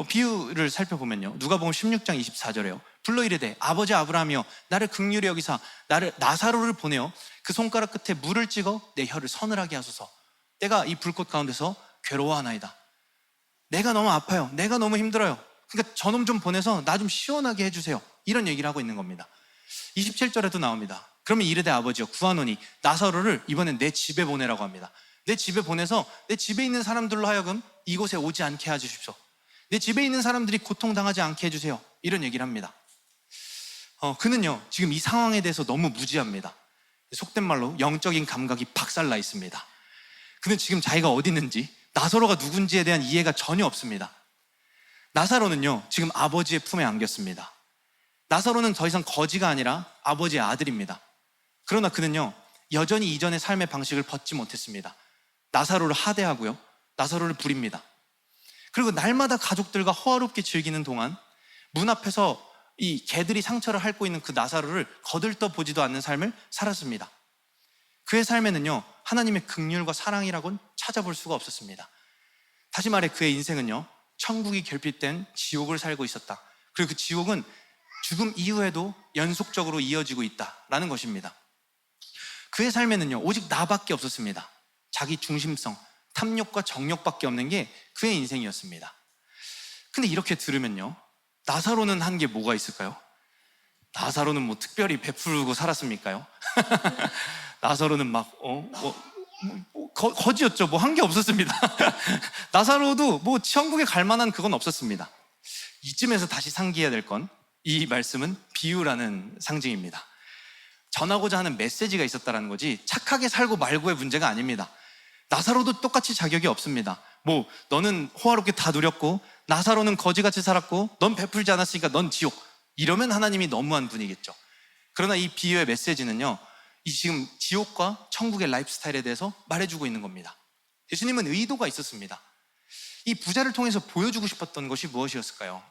S1: 비유를 살펴보면요, 누가복음 16장 24절에요 불러 이르되 아버지 아브라함이여 나를 긍휼히 여기사 나를 나사로를 보내어 그 손가락 끝에 물을 찍어 내 혀를 서늘하게 하소서. 내가 이 불꽃 가운데서 괴로워하나이다. 내가 너무 아파요. 내가 너무 힘들어요. 그러니까 저놈 좀 보내서 나 좀 시원하게 해주세요. 이런 얘기를 하고 있는 겁니다. 27절에도 나옵니다. 그러면 이르되 아버지여 구하노니 나사로를 이번엔 내 집에 보내라고 합니다. 내 집에 보내서 내 집에 있는 사람들로 하여금 이곳에 오지 않게 해주십시오. 내 집에 있는 사람들이 고통당하지 않게 해주세요. 이런 얘기를 합니다. 그는요, 지금 이 상황에 대해서 너무 무지합니다. 속된 말로 영적인 감각이 박살나 있습니다. 그는 지금 자기가 어디 있는지, 나사로가 누군지에 대한 이해가 전혀 없습니다. 나사로는요, 지금 아버지의 품에 안겼습니다. 나사로는 더 이상 거지가 아니라 아버지의 아들입니다. 그러나 그는요, 여전히 이전의 삶의 방식을 벗지 못했습니다. 나사로를 하대하고요, 나사로를 부립니다. 그리고 날마다 가족들과 호화롭게 즐기는 동안 문 앞에서 이 개들이 상처를 핥고 있는 그 나사로를 거들떠 보지도 않는 삶을 살았습니다. 그의 삶에는요, 하나님의 긍휼과 사랑이라고는 찾아볼 수가 없었습니다. 다시 말해 그의 인생은요, 천국이 결핍된 지옥을 살고 있었다. 그리고 그 지옥은 죽음 이후에도 연속적으로 이어지고 있다라는 것입니다. 그의 삶에는요, 오직 나밖에 없었습니다. 자기 중심성, 탐욕과 정욕밖에 없는 게 그의 인생이었습니다. 근데 이렇게 들으면요, 나사로는 한 게 뭐가 있을까요? 나사로는 뭐 특별히 베풀고 살았습니까요? 나사로는 막 거지였죠. 뭐 한 게 없었습니다. 나사로도 뭐 천국에 갈 만한 그건 없었습니다. 이쯤에서 다시 상기해야 될 건 이 말씀은 비유라는 상징입니다. 전하고자 하는 메시지가 있었다는 거지 착하게 살고 말고의 문제가 아닙니다. 나사로도 똑같이 자격이 없습니다. 뭐 너는 호화롭게 다 누렸고 나사로는 거지같이 살았고 넌 베풀지 않았으니까 넌 지옥, 이러면 하나님이 너무한 분이겠죠. 그러나 이 비유의 메시지는요, 이 지금 지옥과 천국의 라이프 스타일에 대해서 말해주고 있는 겁니다. 예수님은 의도가 있었습니다. 이 부자를 통해서 보여주고 싶었던 것이 무엇이었을까요?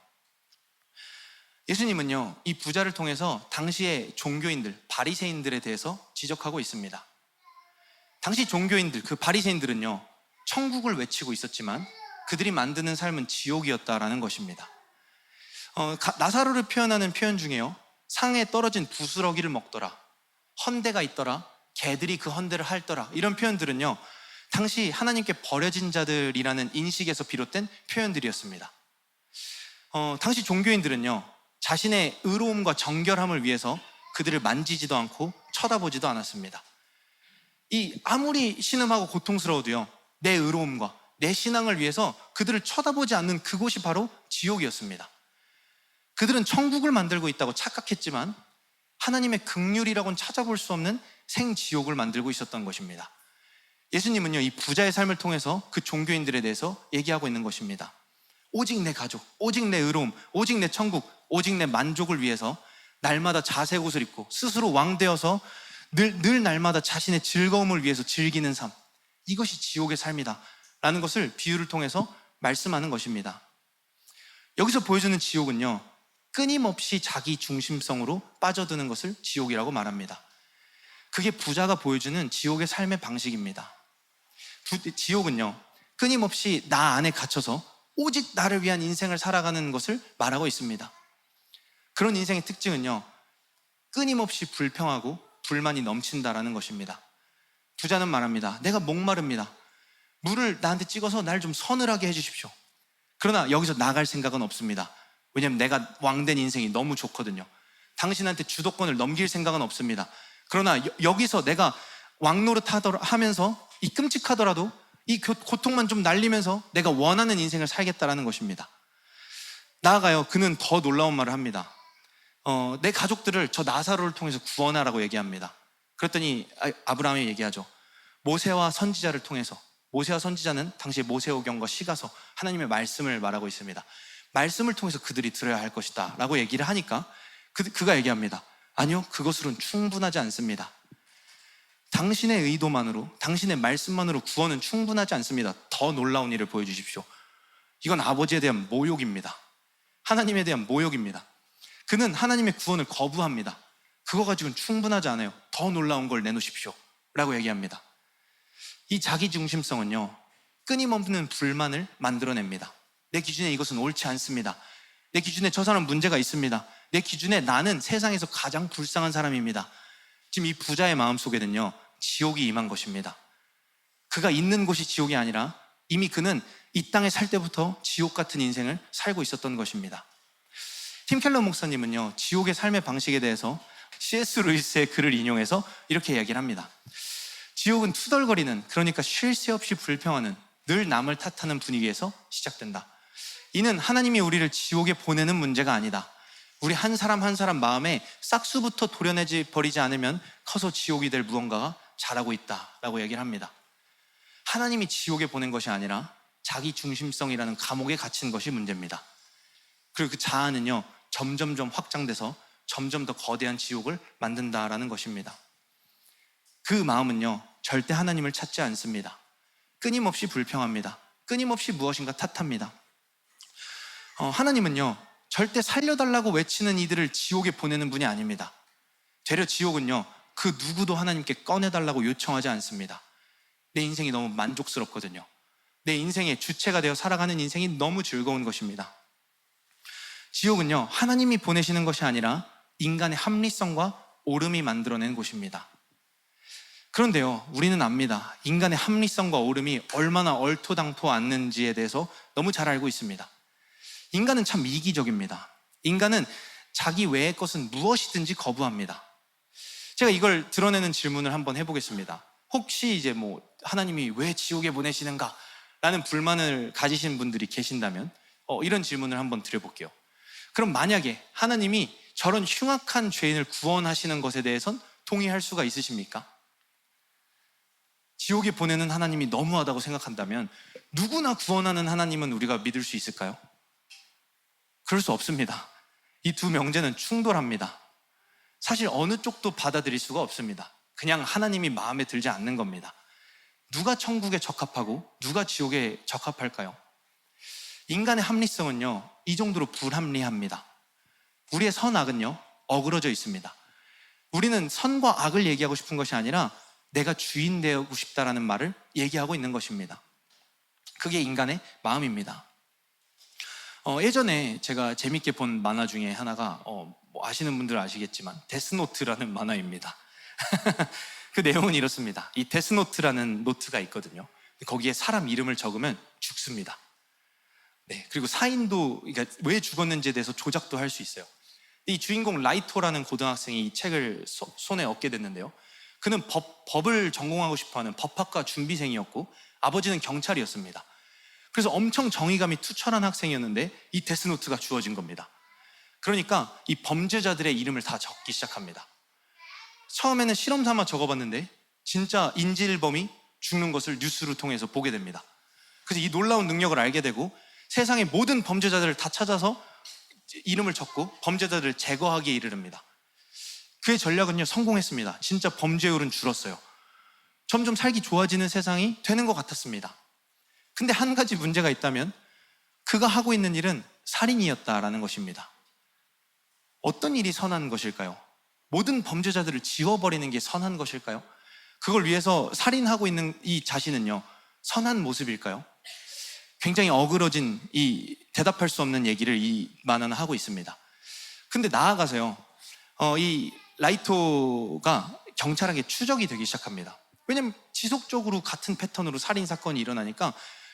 S1: 예수님은요, 이 부자를 통해서 당시의 종교인들, 바리새인들에 대해서 지적하고 있습니다. 당시 종교인들, 그 바리새인들은요, 천국을 외치고 있었지만 그들이 만드는 삶은 지옥이었다라는 것입니다. 나사로를 표현하는 표현 중에요, 상에 떨어진 부스러기를 먹더라, 헌대가 있더라, 개들이 그 헌대를 핥더라, 이런 표현들은요, 당시 하나님께 버려진 자들이라는 인식에서 비롯된 표현들이었습니다. 당시 종교인들은요, 자신의 의로움과 정결함을 위해서 그들을 만지지도 않고 쳐다보지도 않았습니다. 이 아무리 신음하고 고통스러워도요, 내 의로움과 내 신앙을 위해서 그들을 쳐다보지 않는 그곳이 바로 지옥이었습니다. 그들은 천국을 만들고 있다고 착각했지만 하나님의 긍휼이라고는 찾아볼 수 없는 생지옥을 만들고 있었던 것입니다. 예수님은요, 이 부자의 삶을 통해서 그 종교인들에 대해서 얘기하고 있는 것입니다. 오직 내 가족, 오직 내 의로움, 오직 내 천국, 오직 내 만족을 위해서 날마다 자색 옷을 입고 스스로 왕되어서 늘 날마다 자신의 즐거움을 위해서 즐기는 삶, 이것이 지옥의 삶이다 라는 것을 비유를 통해서 말씀하는 것입니다. 여기서 보여주는 지옥은요, 끊임없이 자기 중심성으로 빠져드는 것을 지옥이라고 말합니다. 그게 부자가 보여주는 지옥의 삶의 방식입니다. 지옥은요, 끊임없이 나 안에 갇혀서 오직 나를 위한 인생을 살아가는 것을 말하고 있습니다. 그런 인생의 특징은요, 끊임없이 불평하고 불만이 넘친다라는 것입니다. 부자는 말합니다. 내가 목마릅니다. 물을 나한테 찍어서 날 좀 서늘하게 해주십시오. 그러나 여기서 나갈 생각은 없습니다. 왜냐하면 내가 왕된 인생이 너무 좋거든요. 당신한테 주도권을 넘길 생각은 없습니다. 그러나 여기서 내가 왕노릇 하면서 이 끔찍하더라도 이 고통만 좀 날리면서 내가 원하는 인생을 살겠다라는 것입니다. 나아가요, 그는 더 놀라운 말을 합니다. 내 가족들을 저 나사로를 통해서 구원하라고 얘기합니다. 그랬더니 아브라함이 얘기하죠. 모세와 선지자를 통해서, 모세와 선지자는 당시 모세오경과 시가서, 하나님의 말씀을 말하고 있습니다. 말씀을 통해서 그들이 들어야 할 것이다 라고 얘기를 하니까 그가 얘기합니다. 아니요, 그것으로는 충분하지 않습니다. 당신의 의도만으로, 당신의 말씀만으로 구원은 충분하지 않습니다. 더 놀라운 일을 보여주십시오. 이건 아버지에 대한 모욕입니다. 하나님에 대한 모욕입니다. 그는 하나님의 구원을 거부합니다. 그거 가지고는 충분하지 않아요. 더 놀라운 걸 내놓으십시오 라고 얘기합니다. 이 자기중심성은요, 끊임없는 불만을 만들어냅니다. 내 기준에 이것은 옳지 않습니다. 내 기준에 저 사람 문제가 있습니다. 내 기준에 나는 세상에서 가장 불쌍한 사람입니다. 지금 이 부자의 마음속에는요, 지옥이 임한 것입니다. 그가 있는 곳이 지옥이 아니라 이미 그는 이 땅에 살 때부터 지옥 같은 인생을 살고 있었던 것입니다. 팀 켈러 목사님은요, 지옥의 삶의 방식에 대해서 C.S. 루이스의 글을 인용해서 이렇게 이야기를 합니다. 지옥은 투덜거리는, 그러니까 쉴 새 없이 불평하는, 늘 남을 탓하는 분위기에서 시작된다. 이는 하나님이 우리를 지옥에 보내는 문제가 아니다. 우리 한 사람 한 사람 마음에 싹수부터 도려내지 버리지 않으면 커서 지옥이 될 무언가가 자라고 있다라고 얘기를 합니다. 하나님이 지옥에 보낸 것이 아니라 자기 중심성이라는 감옥에 갇힌 것이 문제입니다. 그리고 그 자아는요, 점점점 확장돼서 점점 더 거대한 지옥을 만든다라는 것입니다. 그 마음은요, 절대 하나님을 찾지 않습니다. 끊임없이 불평합니다. 끊임없이 무엇인가 탓합니다. 하나님은요, 절대 살려달라고 외치는 이들을 지옥에 보내는 분이 아닙니다. 되려 지옥은요, 그 누구도 하나님께 꺼내달라고 요청하지 않습니다. 내 인생이 너무 만족스럽거든요. 내 인생의 주체가 되어 살아가는 인생이 너무 즐거운 것입니다. 지옥은요, 하나님이 보내시는 것이 아니라 인간의 합리성과 옳음이 만들어낸 곳입니다. 그런데요, 우리는 압니다. 인간의 합리성과 옳음이 얼마나 얼토당토 않는지에 대해서 너무 잘 알고 있습니다. 인간은 참 이기적입니다. 인간은 자기 외의 것은 무엇이든지 거부합니다. 제가 이걸 드러내는 질문을 한번 해보겠습니다. 혹시 이제 뭐 하나님이 왜 지옥에 보내시는가? 라는 불만을 가지신 분들이 계신다면 이런 질문을 한번 드려볼게요. 그럼 만약에 하나님이 저런 흉악한 죄인을 구원하시는 것에 대해선 동의할 수가 있으십니까? 지옥에 보내는 하나님이 너무하다고 생각한다면 누구나 구원하는 하나님은 우리가 믿을 수 있을까요? 그럴 수 없습니다. 이 두 명제는 충돌합니다. 사실 어느 쪽도 받아들일 수가 없습니다. 그냥 하나님이 마음에 들지 않는 겁니다. 누가 천국에 적합하고 누가 지옥에 적합할까요? 인간의 합리성은요, 이 정도로 불합리합니다. 우리의 선악은요, 어그러져 있습니다. 우리는 선과 악을 얘기하고 싶은 것이 아니라 내가 주인 되고 싶다라는 말을 얘기하고 있는 것입니다. 그게 인간의 마음입니다. 예전에 제가 재밌게 본 만화 중에 하나가 뭐 아시는 분들 아시겠지만 데스노트라는 만화입니다. 그 내용은 이렇습니다. 이 데스노트라는 노트가 있거든요. 거기에 사람 이름을 적으면 죽습니다. 네, 그리고 사인도, 그러니까 왜 죽었는지에 대해서 조작도 할 수 있어요. 이 주인공 라이토라는 고등학생이 이 책을 손에 얻게 됐는데요. 그는 법을 전공하고 싶어하는 법학과 준비생이었고 아버지는 경찰이었습니다. 그래서 엄청 정의감이 투철한 학생이었는데 이 데스노트가 주어진 겁니다. 그러니까 이 범죄자들의 이름을 다 적기 시작합니다. 처음에는 실험 삼아 적어봤는데 진짜 인질범이 죽는 것을 뉴스를 통해서 보게 됩니다. 그래서 이 놀라운 능력을 알게 되고 세상의 모든 범죄자들을 다 찾아서 이름을 적고 범죄자들을 제거하기에 이르릅니다. 그의 전략은요, 성공했습니다. 진짜 범죄율은 줄었어요. 점점 살기 좋아지는 세상이 되는 것 같았습니다. 근데 한 가지 문제가 있다면 그가 하고 있는 일은 살인이었다라는 것입니다. 어떤 일이 선한 것일까요? 모든 범죄자들을 지워버리는 게 선한 것일까요? 그걸 위해서 살인하고 있는 이 자신은요, 선한 모습일까요? 굉장히 어그러진 이 대답할 수 없는 얘기를 이 만화는 하고 있습니다. 근데 나아가서요, 이 라이토가 경찰에게 추적이 되기 시작합니다. 왜냐면 지속적으로 같은 패턴으로 살인 사건이 일어나니까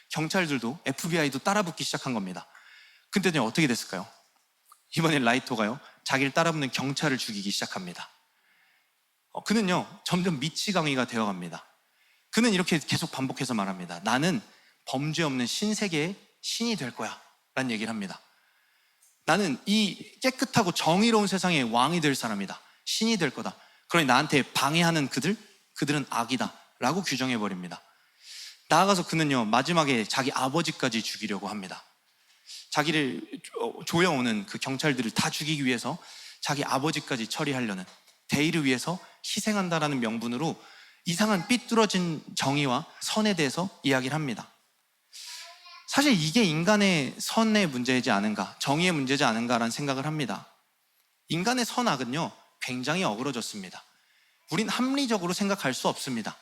S1: 경찰들도 FBI도 따라붙기 시작한 겁니다. 근데요, 어떻게 됐을까요? 이번엔 라이토가요, 자기를 따라붙는 경찰을 죽이기 시작합니다. 그는요, 점점 미치광이가 되어갑니다. 그는 이렇게 계속 반복해서 말합니다. 나는 범죄 없는 신세계의 신이 될 거야 라는 얘기를 합니다. 나는 이 깨끗하고 정의로운 세상의 왕이 될 사람이다. 신이 될 거다. 그러니 나한테 방해하는 그들은 악이다 라고 규정해버립니다. 나아가서 그는요, 마지막에 자기 아버지까지 죽이려고 합니다. 자기를 조여오는 그 경찰들을 다 죽이기 위해서 자기 아버지까지 처리하려는, 대의를 위해서 희생한다라는 명분으로 이상한 삐뚤어진 정의와 선에 대해서 이야기를 합니다. 사실 이게 인간의 선의 문제이지 않은가, 정의의 문제지 않은가라는 생각을 합니다. 인간의 선악은요, 굉장히 어그러졌습니다. 우린 합리적으로 생각할 수 없습니다.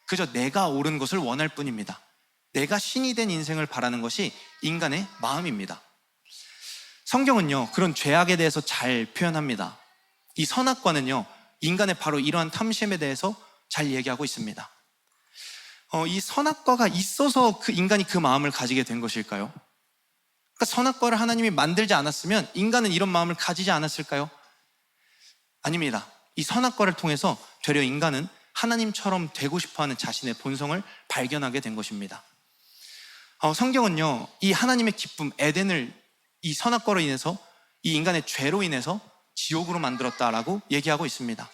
S1: 그저 내가 옳은 것을 원할 뿐입니다. 내가 신이 된 인생을 바라는 것이 인간의 마음입니다. 성경은요, 그런 죄악에 대해서 잘 표현합니다. 이 선악과는요, 인간의 바로 이러한 탐심에 대해서 잘 얘기하고 있습니다. 이 선악과가 있어서 그 인간이 그 마음을 가지게 된 것일까요? 그러니까 선악과를 하나님이 만들지 않았으면 인간은 이런 마음을 가지지 않았을까요? 아닙니다. 이 선악과를 통해서 되려 인간은 하나님처럼 되고 싶어하는 자신의 본성을 발견하게 된 것입니다. 성경은요, 이 하나님의 기쁨 에덴을 이 선악과로 인해서, 이 인간의 죄로 인해서 지옥으로 만들었다라고 얘기하고 있습니다.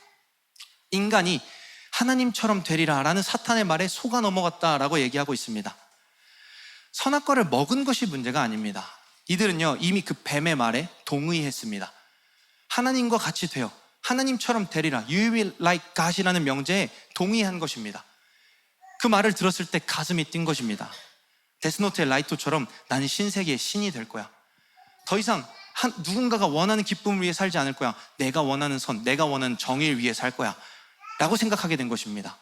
S1: 인간이 하나님처럼 되리라 라는 사탄의 말에 속아 넘어갔다라고 얘기하고 있습니다. 선악과를 먹은 것이 문제가 아닙니다. 이들은요, 이미 그 뱀의 말에 동의했습니다. 하나님과 같이 되어 하나님처럼 되리라, You will like God이라는 명제에 동의한 것입니다. 그 말을 들었을 때 가슴이 뛴 것입니다. 데스노트의 라이토처럼 나는 신세계의 신이 될 거야. 더 이상 누군가가 원하는 기쁨을 위해 살지 않을 거야. 내가 원하는 선, 내가 원하는 정의를 위해 살 거야 라고 생각하게 된 것입니다.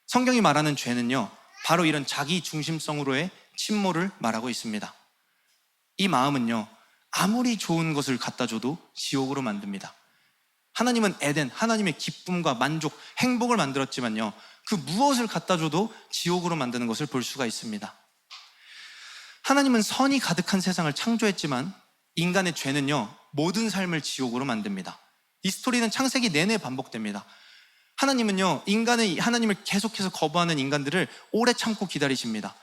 S1: 성경이 말하는 죄는요, 바로 이런 자기 중심성으로의 침몰을 말하고 있습니다. 이 마음은요, 아무리 좋은 것을 갖다 줘도 지옥으로 만듭니다. 하나님은 에덴, 하나님의 기쁨과 만족, 행복을 만들었지만요, 그 무엇을 갖다 줘도 지옥으로 만드는 것을 볼 수가 있습니다. 하나님은 선이 가득한 세상을 창조했지만 인간의 죄는요, 모든 삶을 지옥으로 만듭니다. 이 스토리는 창세기 내내 반복됩니다. 하나님은요, 하나님을 계속해서 거부하는 인간들을 오래 참고 기다리십니다.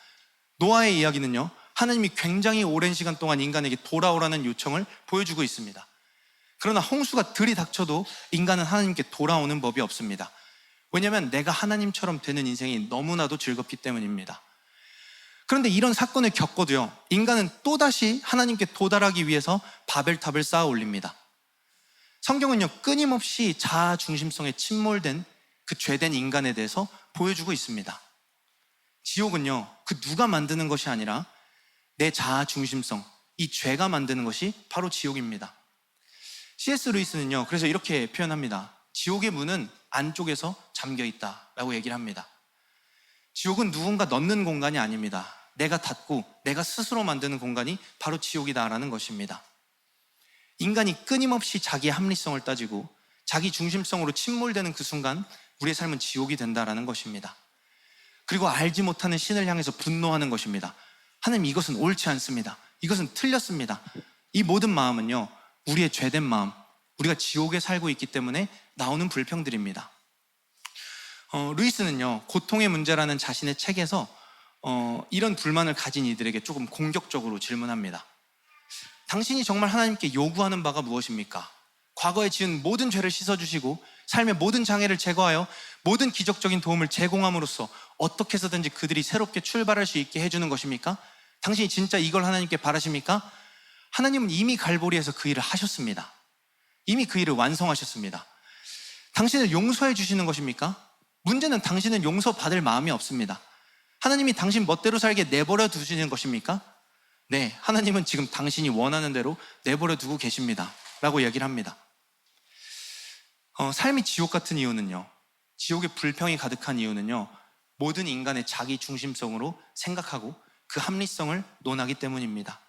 S1: 노아의 이야기는요, 하나님이 굉장히 오랜 시간 동안 인간에게 돌아오라는 요청을 보여주고 있습니다. 그러나 홍수가 들이닥쳐도 인간은 하나님께 돌아오는 법이 없습니다. 왜냐하면 내가 하나님처럼 되는 인생이 너무나도 즐겁기 때문입니다. 그런데 이런 사건을 겪어도요, 인간은 또다시 하나님께 도달하기 위해서 바벨탑을 쌓아 올립니다. 성경은요, 끊임없이 자아 중심성에 침몰된 그 죄된 인간에 대해서 보여주고 있습니다. 지옥은요, 그 누가 만드는 것이 아니라 내 자아 중심성, 이 죄가 만드는 것이 바로 지옥입니다. C.S. 루이스는요, 그래서 이렇게 표현합니다. 지옥의 문은 안쪽에서 잠겨 있다라고 얘기를 합니다. 지옥은 누군가 넣는 공간이 아닙니다. 내가 닫고 내가 스스로 만드는 공간이 바로 지옥이다라는 것입니다. 인간이 끊임없이 자기의 합리성을 따지고 자기 중심성으로 침몰되는 그 순간 우리의 삶은 지옥이 된다라는 것입니다. 그리고 알지 못하는 신을 향해서 분노하는 것입니다. 하나님, 이것은 옳지 않습니다. 이것은 틀렸습니다. 이 모든 마음은요, 우리의 죄된 마음, 우리가 지옥에 살고 있기 때문에 나오는 불평들입니다. 루이스는요, 고통의 문제라는 자신의 책에서 이런 불만을 가진 이들에게 조금 공격적으로 질문합니다. 당신이 정말 하나님께 요구하는 바가 무엇입니까? 과거에 지은 모든 죄를 씻어주시고 삶의 모든 장애를 제거하여 모든 기적적인 도움을 제공함으로써 어떻게 해서든지 그들이 새롭게 출발할 수 있게 해주는 것입니까? 당신이 진짜 이걸 하나님께 바라십니까? 하나님은 이미 갈보리에서 그 일을 하셨습니다. 이미 그 일을 완성하셨습니다. 당신을 용서해 주시는 것입니까? 문제는 당신은 용서받을 마음이 없습니다. 하나님이 당신 멋대로 살게 내버려 두시는 것입니까? 네, 하나님은 지금 당신이 원하는 대로 내버려 두고 계십니다 라고 얘기를 합니다. 삶이 지옥 같은 이유는요, 지옥에 불평이 가득한 이유는요, 모든 인간의 자기 중심성으로 생각하고 그 합리성을 논하기 때문입니다.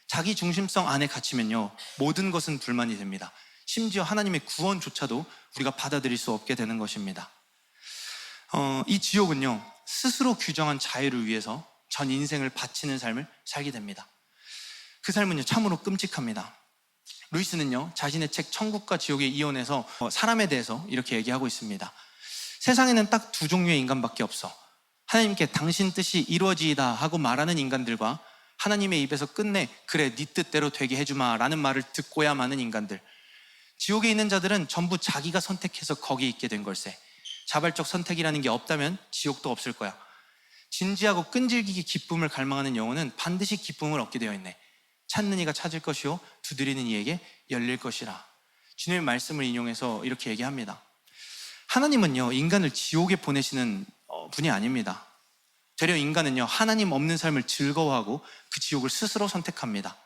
S1: 자기 중심성 안에 갇히면요, 모든 것은 불만이 됩니다. 심지어 하나님의 구원조차도 우리가 받아들일 수 없게 되는 것입니다. 이 지옥은요, 스스로 규정한 자유를 위해서 전 인생을 바치는 삶을 살게 됩니다. 그 삶은요, 참으로 끔찍합니다. 루이스는요, 자신의 책 천국과 지옥의 이론에서 사람에 대해서 이렇게 얘기하고 있습니다. 세상에는 딱 두 종류의 인간밖에 없어. 하나님께 당신 뜻이 이루어지이다 하고 말하는 인간들과 하나님의 입에서 끝내 그래 네 뜻대로 되게 해주마 라는 말을 듣고야 마는 인간들. 지옥에 있는 자들은 전부 자기가 선택해서 거기 있게 된 걸세. 자발적 선택이라는 게 없다면 지옥도 없을 거야. 진지하고 끈질기게 기쁨을 갈망하는 영혼은 반드시 기쁨을 얻게 되어 있네. 찾는 이가 찾을 것이요 두드리는 이에게 열릴 것이라. 주님의 말씀을 인용해서 이렇게 얘기합니다. 하나님은요, 인간을 지옥에 보내시는 분이 아닙니다. 되려 인간은요, 하나님 없는 삶을 즐거워하고 그 지옥을 스스로 선택합니다.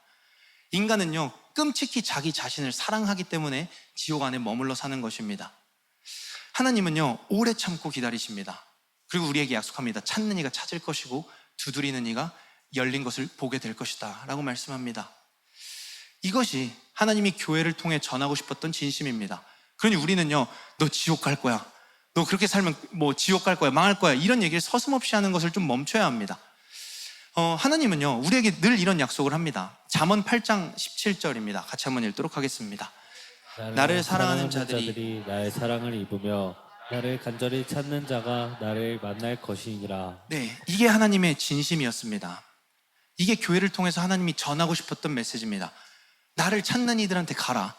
S1: 인간은요, 끔찍히 자기 자신을 사랑하기 때문에 지옥 안에 머물러 사는 것입니다. 하나님은요, 오래 참고 기다리십니다. 그리고 우리에게 약속합니다. 찾는 이가 찾을 것이고 두드리는 이가 열린 것을 보게 될 것이다 라고 말씀합니다. 이것이 하나님이 교회를 통해 전하고 싶었던 진심입니다. 그러니 우리는요, 너 지옥 갈 거야, 너 그렇게 살면 뭐 지옥 갈 거야, 망할 거야, 이런 얘기를 서슴없이 하는 것을 좀 멈춰야 합니다. 하나님은요, 우리에게 늘 이런 약속을 합니다. 잠언 8장 17절입니다. 같이 한번 읽도록 하겠습니다. 나를 사랑하는 자들이
S2: 나의 사랑을 입으며 나를 간절히 찾는 자가 나를 만날 것이니라.
S1: 네, 이게 하나님의 진심이었습니다. 이게 교회를 통해서 하나님이 전하고 싶었던 메시지입니다. 나를 찾는 이들한테 가라.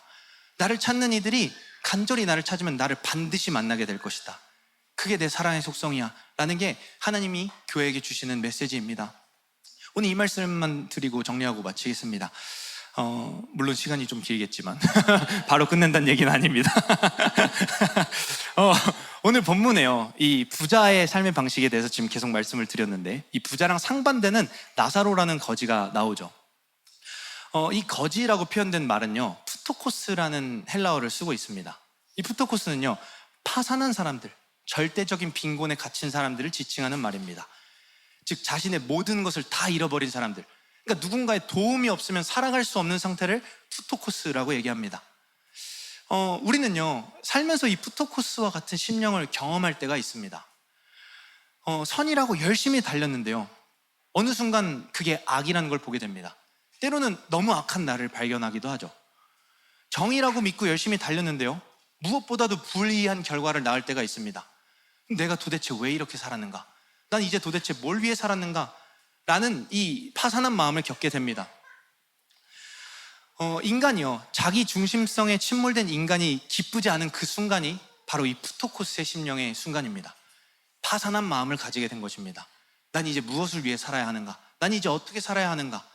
S1: 나를 찾는 이들이 간절히 나를 찾으면 나를 반드시 만나게 될 것이다. 그게 내 사랑의 속성이야 라는 게 하나님이 교회에게 주시는 메시지입니다. 오늘 이 말씀만 드리고 정리하고 마치겠습니다. 물론 시간이 좀 길겠지만 바로 끝낸다는 얘기는 아닙니다. 오늘 본문에요, 이 부자의 삶의 방식에 대해서 지금 계속 말씀을 드렸는데, 이 부자랑 상반되는 나사로라는 거지가 나오죠. 이 거지라고 표현된 말은요, 푸토코스라는 헬라어를 쓰고 있습니다. 이 푸토코스는요, 파산한 사람들, 절대적인 빈곤에 갇힌 사람들을 지칭하는 말입니다. 즉 자신의 모든 것을 다 잃어버린 사람들, 그러니까 누군가의 도움이 없으면 살아갈 수 없는 상태를 푸토코스라고 얘기합니다. 우리는요, 살면서 이 푸토코스와 같은 심령을 경험할 때가 있습니다. 선이라고 열심히 달렸는데요, 어느 순간 그게 악이라는 걸 보게 됩니다. 때로는 너무 악한 나를 발견하기도 하죠. 정의라고 믿고 열심히 달렸는데요, 무엇보다도 불이한 결과를 낳을 때가 있습니다. 내가 도대체 왜 이렇게 살았는가? 난 이제 도대체 뭘 위해 살았는가? 라는 이 파산한 마음을 겪게 됩니다. 인간이요, 자기 중심성에 침몰된 인간이 기쁘지 않은 그 순간이 바로 이 프토코스의 심령의 순간입니다. 파산한 마음을 가지게 된 것입니다. 난 이제 무엇을 위해 살아야 하는가? 난 이제 어떻게 살아야 하는가?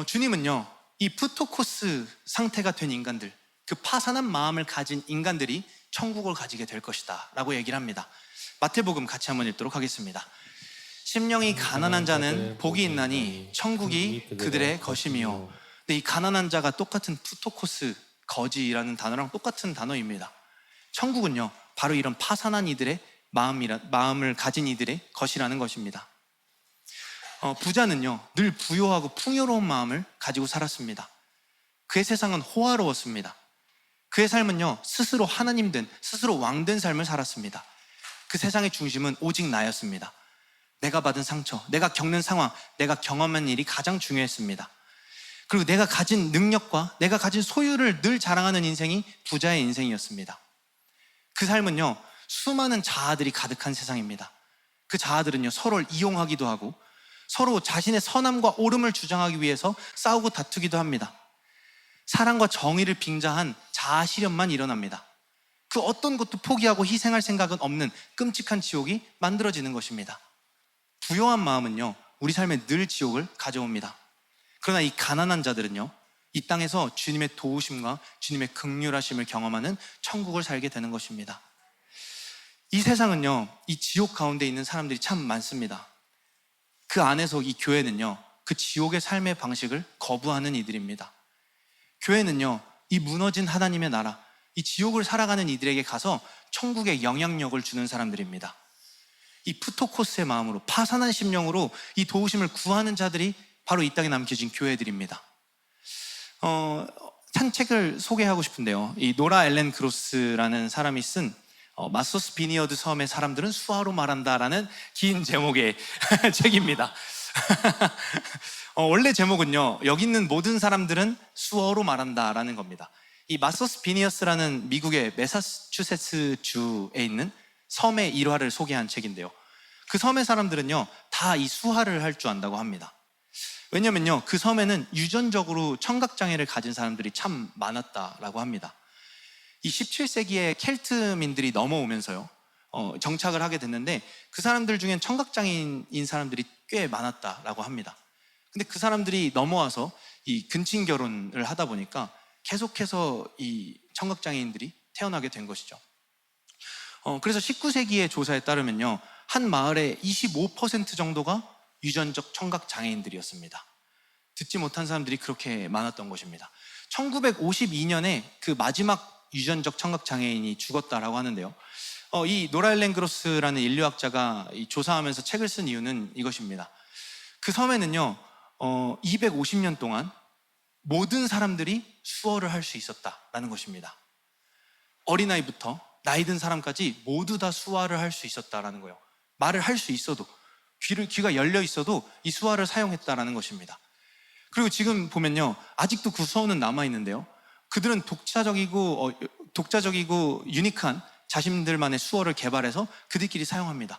S1: 주님은요, 이 프토코스 상태가 된 인간들, 그 파산한 마음을 가진 인간들이 천국을 가지게 될 것이다 라고 얘기를 합니다. 마태복음 같이 한번 읽도록 하겠습니다. 심령이 가난한 자는 복이 있나니 천국이 그들의 것이며. 근데 이 가난한 자가 똑같은 프토코스, 거지라는 단어랑 똑같은 단어입니다. 천국은요, 바로 이런 파산한 이들의 마음을 가진 이들의 것이라는 것입니다. 부자는요, 늘 부요하고 풍요로운 마음을 가지고 살았습니다. 그의 세상은 호화로웠습니다. 그의 삶은요, 스스로 하나님 된, 스스로 왕 된 삶을 살았습니다. 그 세상의 중심은 오직 나였습니다. 내가 받은 상처, 내가 겪는 상황, 내가 경험한 일이 가장 중요했습니다. 그리고 내가 가진 능력과 내가 가진 소유를 늘 자랑하는 인생이 부자의 인생이었습니다. 그 삶은요, 수많은 자아들이 가득한 세상입니다. 그 자아들은요, 서로를 이용하기도 하고 서로 자신의 선함과 옳음을 주장하기 위해서 싸우고 다투기도 합니다. 사랑과 정의를 빙자한 자아 실현만 일어납니다. 그 어떤 것도 포기하고 희생할 생각은 없는 끔찍한 지옥이 만들어지는 것입니다. 부요한 마음은요, 우리 삶에 늘 지옥을 가져옵니다. 그러나 이 가난한 자들은요, 이 땅에서 주님의 도우심과 주님의 긍휼하심을 경험하는 천국을 살게 되는 것입니다. 이 세상은요, 이 지옥 가운데 있는 사람들이 참 많습니다. 그 안에서 이 교회는요, 그 지옥의 삶의 방식을 거부하는 이들입니다. 교회는요, 이 무너진 하나님의 나라, 이 지옥을 살아가는 이들에게 가서 천국의 영향력을 주는 사람들입니다. 이 프토코스의 마음으로, 파산한 심령으로 이 도우심을 구하는 자들이 바로 이 땅에 남겨진 교회들입니다. 한 책을 소개하고 싶은데요, 이 노라 엘렌 그로스라는 사람이 쓴 마소스 비니어드 섬의 사람들은 수화로 말한다라는 긴 제목의 책입니다. 원래 제목은요, 여기 있는 모든 사람들은 수어로 말한다라는 겁니다. 이 마소스 비니어스라는 미국의 매사추세츠 주에 있는 섬의 일화를 소개한 책인데요, 그 섬의 사람들은요, 다 이 수화를 할 줄 안다고 합니다. 왜냐면요, 그 섬에는 유전적으로 청각장애를 가진 사람들이 참 많았다라고 합니다. 이 17세기에 켈트민들이 넘어오면서요, 정착을 하게 됐는데 그 사람들 중엔 청각장애인 사람들이 꽤 많았다라고 합니다. 근데 그 사람들이 넘어와서 이 근친 결혼을 하다 보니까 계속해서 이 청각장애인들이 태어나게 된 것이죠. 그래서 19세기의 조사에 따르면요, 한 마을의 25% 정도가 유전적 청각장애인들이었습니다. 듣지 못한 사람들이 그렇게 많았던 것입니다. 1952년에 그 마지막 유전적 청각장애인이 죽었다라고 하는데요, 이 노라 엘렌 그로스라는 인류학자가 조사하면서 책을 쓴 이유는 이것입니다. 그 섬에는요, 250년 동안 모든 사람들이 수어를 할 수 있었다라는 것입니다. 어린아이부터 나이 든 사람까지 모두 다 수화를 할 수 있었다라는 거예요. 말을 할 수 있어도, 귀가 열려 있어도 이 수화를 사용했다라는 것입니다. 그리고 지금 보면요, 아직도 그 수어는 남아있는데요, 그들은 독자적이고 유니크한 자신들만의 수어를 개발해서 그들끼리 사용합니다.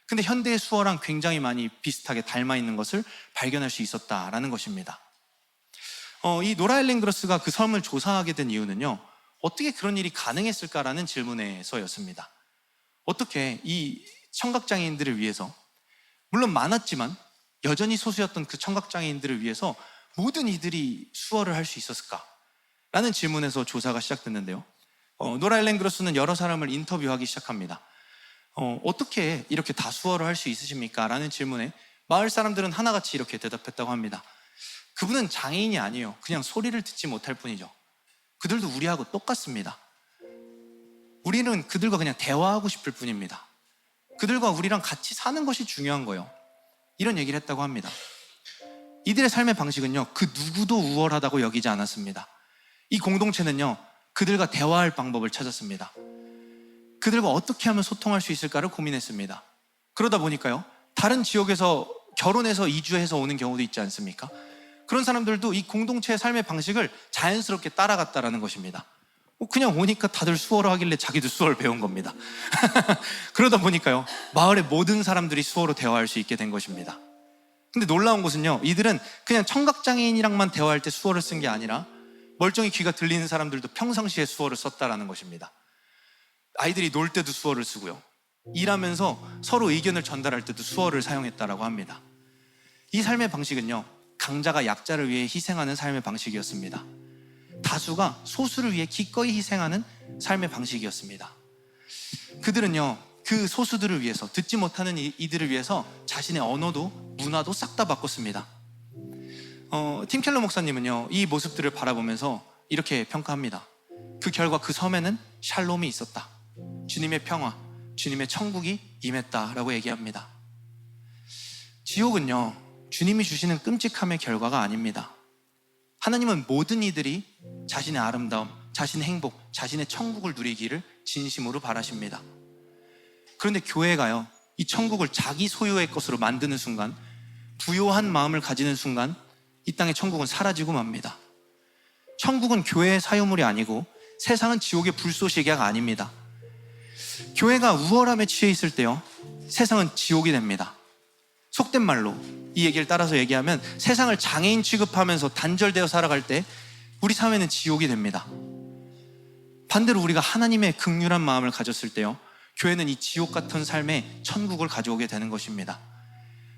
S1: 근데 현대의 수어랑 굉장히 많이 비슷하게 닮아있는 것을 발견할 수 있었다라는 것입니다. 이 노라 엘렌 그로스가 그 섬을 조사하게 된 이유는요, 어떻게 그런 일이 가능했을까라는 질문에서였습니다. 어떻게 이 청각장애인들을 위해서, 물론 많았지만 여전히 소수였던 그 청각장애인들을 위해서 모든 이들이 수어를 할 수 있었을까라는 질문에서 조사가 시작됐는데요, 노라 엘렌 그로스는 여러 사람을 인터뷰하기 시작합니다. 어떻게 이렇게 다 수어를 할 수 있으십니까? 라는 질문에 마을 사람들은 하나같이 이렇게 대답했다고 합니다. 그분은 장애인이 아니에요. 그냥 소리를 듣지 못할 뿐이죠. 그들도 우리하고 똑같습니다. 우리는 그들과 그냥 대화하고 싶을 뿐입니다. 그들과 우리랑 같이 사는 것이 중요한 거예요. 이런 얘기를 했다고 합니다. 이들의 삶의 방식은요, 그 누구도 우월하다고 여기지 않았습니다. 이 공동체는요, 그들과 대화할 방법을 찾았습니다. 그들과 어떻게 하면 소통할 수 있을까를 고민했습니다. 그러다 보니까요, 다른 지역에서 결혼해서 이주해서 오는 경우도 있지 않습니까? 그런 사람들도 이 공동체의 삶의 방식을 자연스럽게 따라갔다라는 것입니다. 그냥 오니까 다들 수어를 하길래 자기도 수어를 배운 겁니다. 그러다 보니까요, 마을의 모든 사람들이 수어로 대화할 수 있게 된 것입니다. 근데 놀라운 것은요, 이들은 그냥 청각장애인이랑만 대화할 때 수어를 쓴 게 아니라 멀쩡히 귀가 들리는 사람들도 평상시에 수어를 썼다라는 것입니다. 아이들이 놀 때도 수어를 쓰고요, 일하면서 서로 의견을 전달할 때도 수어를 사용했다라고 합니다. 이 삶의 방식은요, 강자가 약자를 위해 희생하는 삶의 방식이었습니다. 다수가 소수를 위해 기꺼이 희생하는 삶의 방식이었습니다. 그들은요, 그 소수들을 위해서, 듣지 못하는 이들을 위해서 자신의 언어도 문화도 싹 다 바꿨습니다. 팀 켈러 목사님은요, 이 모습들을 바라보면서 이렇게 평가합니다. 그 결과 그 섬에는 샬롬이 있었다. 주님의 평화, 주님의 천국이 임했다라고 얘기합니다. 지옥은요, 주님이 주시는 끔찍함의 결과가 아닙니다. 하나님은 모든 이들이 자신의 아름다움, 자신의 행복, 자신의 천국을 누리기를 진심으로 바라십니다. 그런데 교회가요, 이 천국을 자기 소유의 것으로 만드는 순간, 부요한 마음을 가지는 순간 이 땅의 천국은 사라지고 맙니다. 천국은 교회의 사유물이 아니고 세상은 지옥의 불쏘시개가 아닙니다. 교회가 우월함에 취해 있을 때요, 세상은 지옥이 됩니다. 속된 말로 이 얘기를 따라서 얘기하면, 세상을 장애인 취급하면서 단절되어 살아갈 때 우리 사회는 지옥이 됩니다. 반대로 우리가 하나님의 긍휼한 마음을 가졌을 때요, 교회는 이 지옥 같은 삶에 천국을 가져오게 되는 것입니다.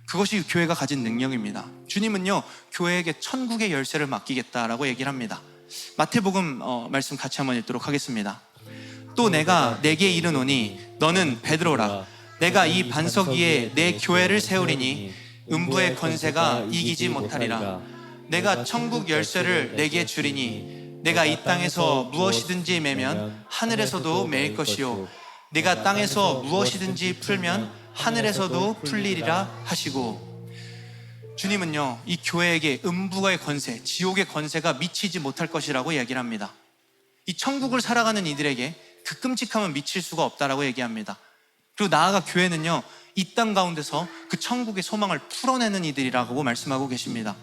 S1: 그것이 교회가 가진 능력입니다. 주님은요, 교회에게 천국의 열쇠를 맡기겠다라고 얘기를 합니다. 마태복음 말씀 같이 한번 읽도록 하겠습니다. 또 내가 내게 이르노니 너는 베드로라. 내가 이 반석 위에 내 교회를 세우리니 음부의 권세가 이기지 못하리라. 내가 천국 열쇠를 내게 주리니 내가 이 땅에서 무엇이든지 매면 하늘에서도 매일 것이요, 내가 땅에서 무엇이든지 풀면 하늘에서도 풀리리라 하시고, 주님은요, 이 교회에게 음부의 권세, 지옥의 권세가 미치지 못할 것이라고 얘기를 합니다. 이 천국을 살아가는 이들에게 그 끔찍함은 미칠 수가 없다라고 얘기합니다. 그리고 나아가 교회는요, 이 땅 가운데서 그 천국의 소망을 풀어내는 이들이라고 말씀하고 계십니다.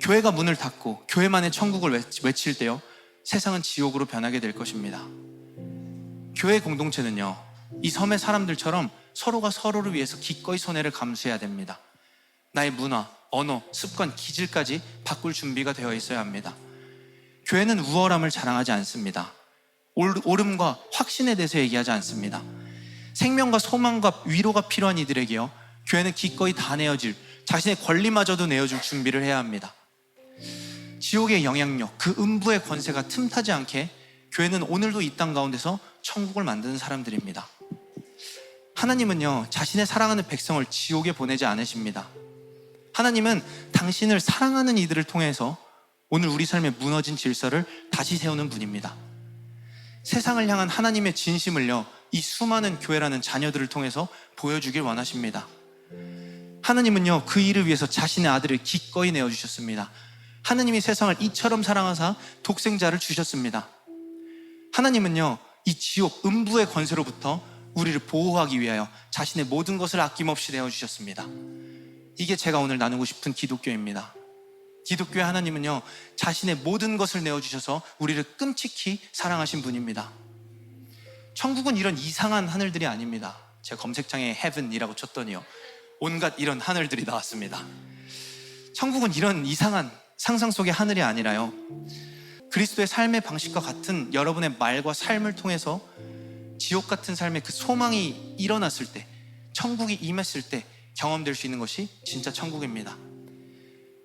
S1: 교회가 문을 닫고 교회만의 천국을 외칠 때요, 세상은 지옥으로 변하게 될 것입니다. 교회 공동체는요, 이 섬의 사람들처럼 서로가 서로를 위해서 기꺼이 손해를 감수해야 됩니다. 나의 문화, 언어, 습관, 기질까지 바꿀 준비가 되어 있어야 합니다. 교회는 우월함을 자랑하지 않습니다. 옳음과 확신에 대해서 얘기하지 않습니다. 생명과 소망과 위로가 필요한 이들에게요, 교회는 기꺼이 다 내어줄, 자신의 권리마저도 내어줄 준비를 해야 합니다. 지옥의 영향력, 그 음부의 권세가 틈타지 않게 교회는 오늘도 이 땅 가운데서 천국을 만드는 사람들입니다. 하나님은요, 자신의 사랑하는 백성을 지옥에 보내지 않으십니다. 하나님은 당신을 사랑하는 이들을 통해서 오늘 우리 삶의 무너진 질서를 다시 세우는 분입니다. 세상을 향한 하나님의 진심을요, 이 수많은 교회라는 자녀들을 통해서 보여주길 원하십니다. 하나님은요, 그 일을 위해서 자신의 아들을 기꺼이 내어주셨습니다. 하나님이 세상을 이처럼 사랑하사 독생자를 주셨습니다. 하나님은요, 이 지옥, 음부의 권세로부터 우리를 보호하기 위하여 자신의 모든 것을 아낌없이 내어주셨습니다. 이게 제가 오늘 나누고 싶은 기독교입니다. 기독교의 하나님은요, 자신의 모든 것을 내어주셔서 우리를 끔찍히 사랑하신 분입니다. 천국은 이런 이상한 하늘들이 아닙니다. 제가 검색창에 heaven이라고 쳤더니요, 온갖 이런 하늘들이 나왔습니다. 천국은 이런 이상한 상상 속의 하늘이 아니라요, 그리스도의 삶의 방식과 같은 여러분의 말과 삶을 통해서 지옥 같은 삶의 그 소망이 일어났을 때, 천국이 임했을 때 경험될 수 있는 것이 진짜 천국입니다.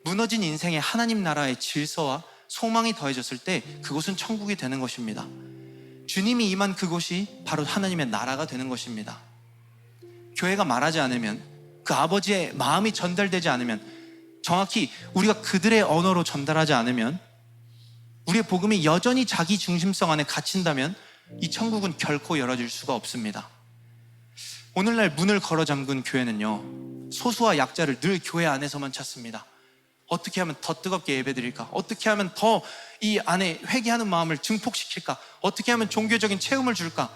S1: 무너진 인생의 하나님 나라의 질서와 소망이 더해졌을 때 그곳은 천국이 되는 것입니다. 주님이 임한 그곳이 바로 하나님의 나라가 되는 것입니다. 교회가 말하지 않으면, 그 아버지의 마음이 전달되지 않으면, 정확히 우리가 그들의 언어로 전달하지 않으면, 우리의 복음이 여전히 자기 중심성 안에 갇힌다면 이 천국은 결코 열어질 수가 없습니다. 오늘날 문을 걸어 잠근 교회는요, 소수와 약자를 늘 교회 안에서만 찾습니다. 어떻게 하면 더 뜨겁게 예배드릴까? 어떻게 하면 더 이 안에 회개하는 마음을 증폭시킬까? 어떻게 하면 종교적인 체험을 줄까?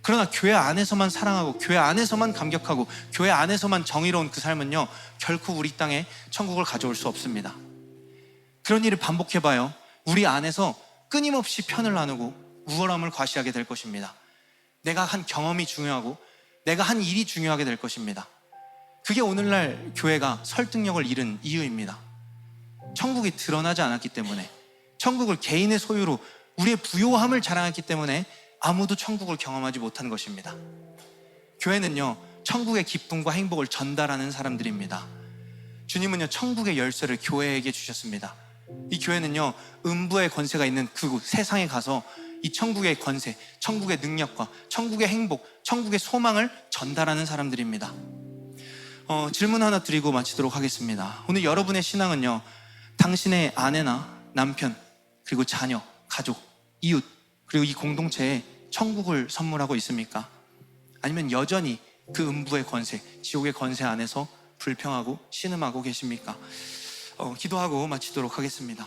S1: 그러나 교회 안에서만 사랑하고 교회 안에서만 감격하고 교회 안에서만 정의로운 그 삶은요, 결코 우리 땅에 천국을 가져올 수 없습니다. 그런 일을 반복해봐요. 우리 안에서 끊임없이 편을 나누고 우월함을 과시하게 될 것입니다. 내가 한 경험이 중요하고 내가 한 일이 중요하게 될 것입니다. 그게 오늘날 교회가 설득력을 잃은 이유입니다. 천국이 드러나지 않았기 때문에, 천국을 개인의 소유로 우리의 부요함을 자랑했기 때문에 아무도 천국을 경험하지 못한 것입니다. 교회는요, 천국의 기쁨과 행복을 전달하는 사람들입니다. 주님은요, 천국의 열쇠를 교회에게 주셨습니다. 이 교회는요, 음부의 권세가 있는 그곳 세상에 가서 이 천국의 권세, 천국의 능력과 천국의 행복, 천국의 소망을 전달하는 사람들입니다. 질문 하나 드리고 마치도록 하겠습니다. 오늘 여러분의 신앙은요, 당신의 아내나 남편, 그리고 자녀, 가족, 이웃, 그리고 이 공동체에 천국을 선물하고 있습니까? 아니면 여전히 그 음부의 권세, 지옥의 권세 안에서 불평하고 신음하고 계십니까? 기도하고 마치도록 하겠습니다.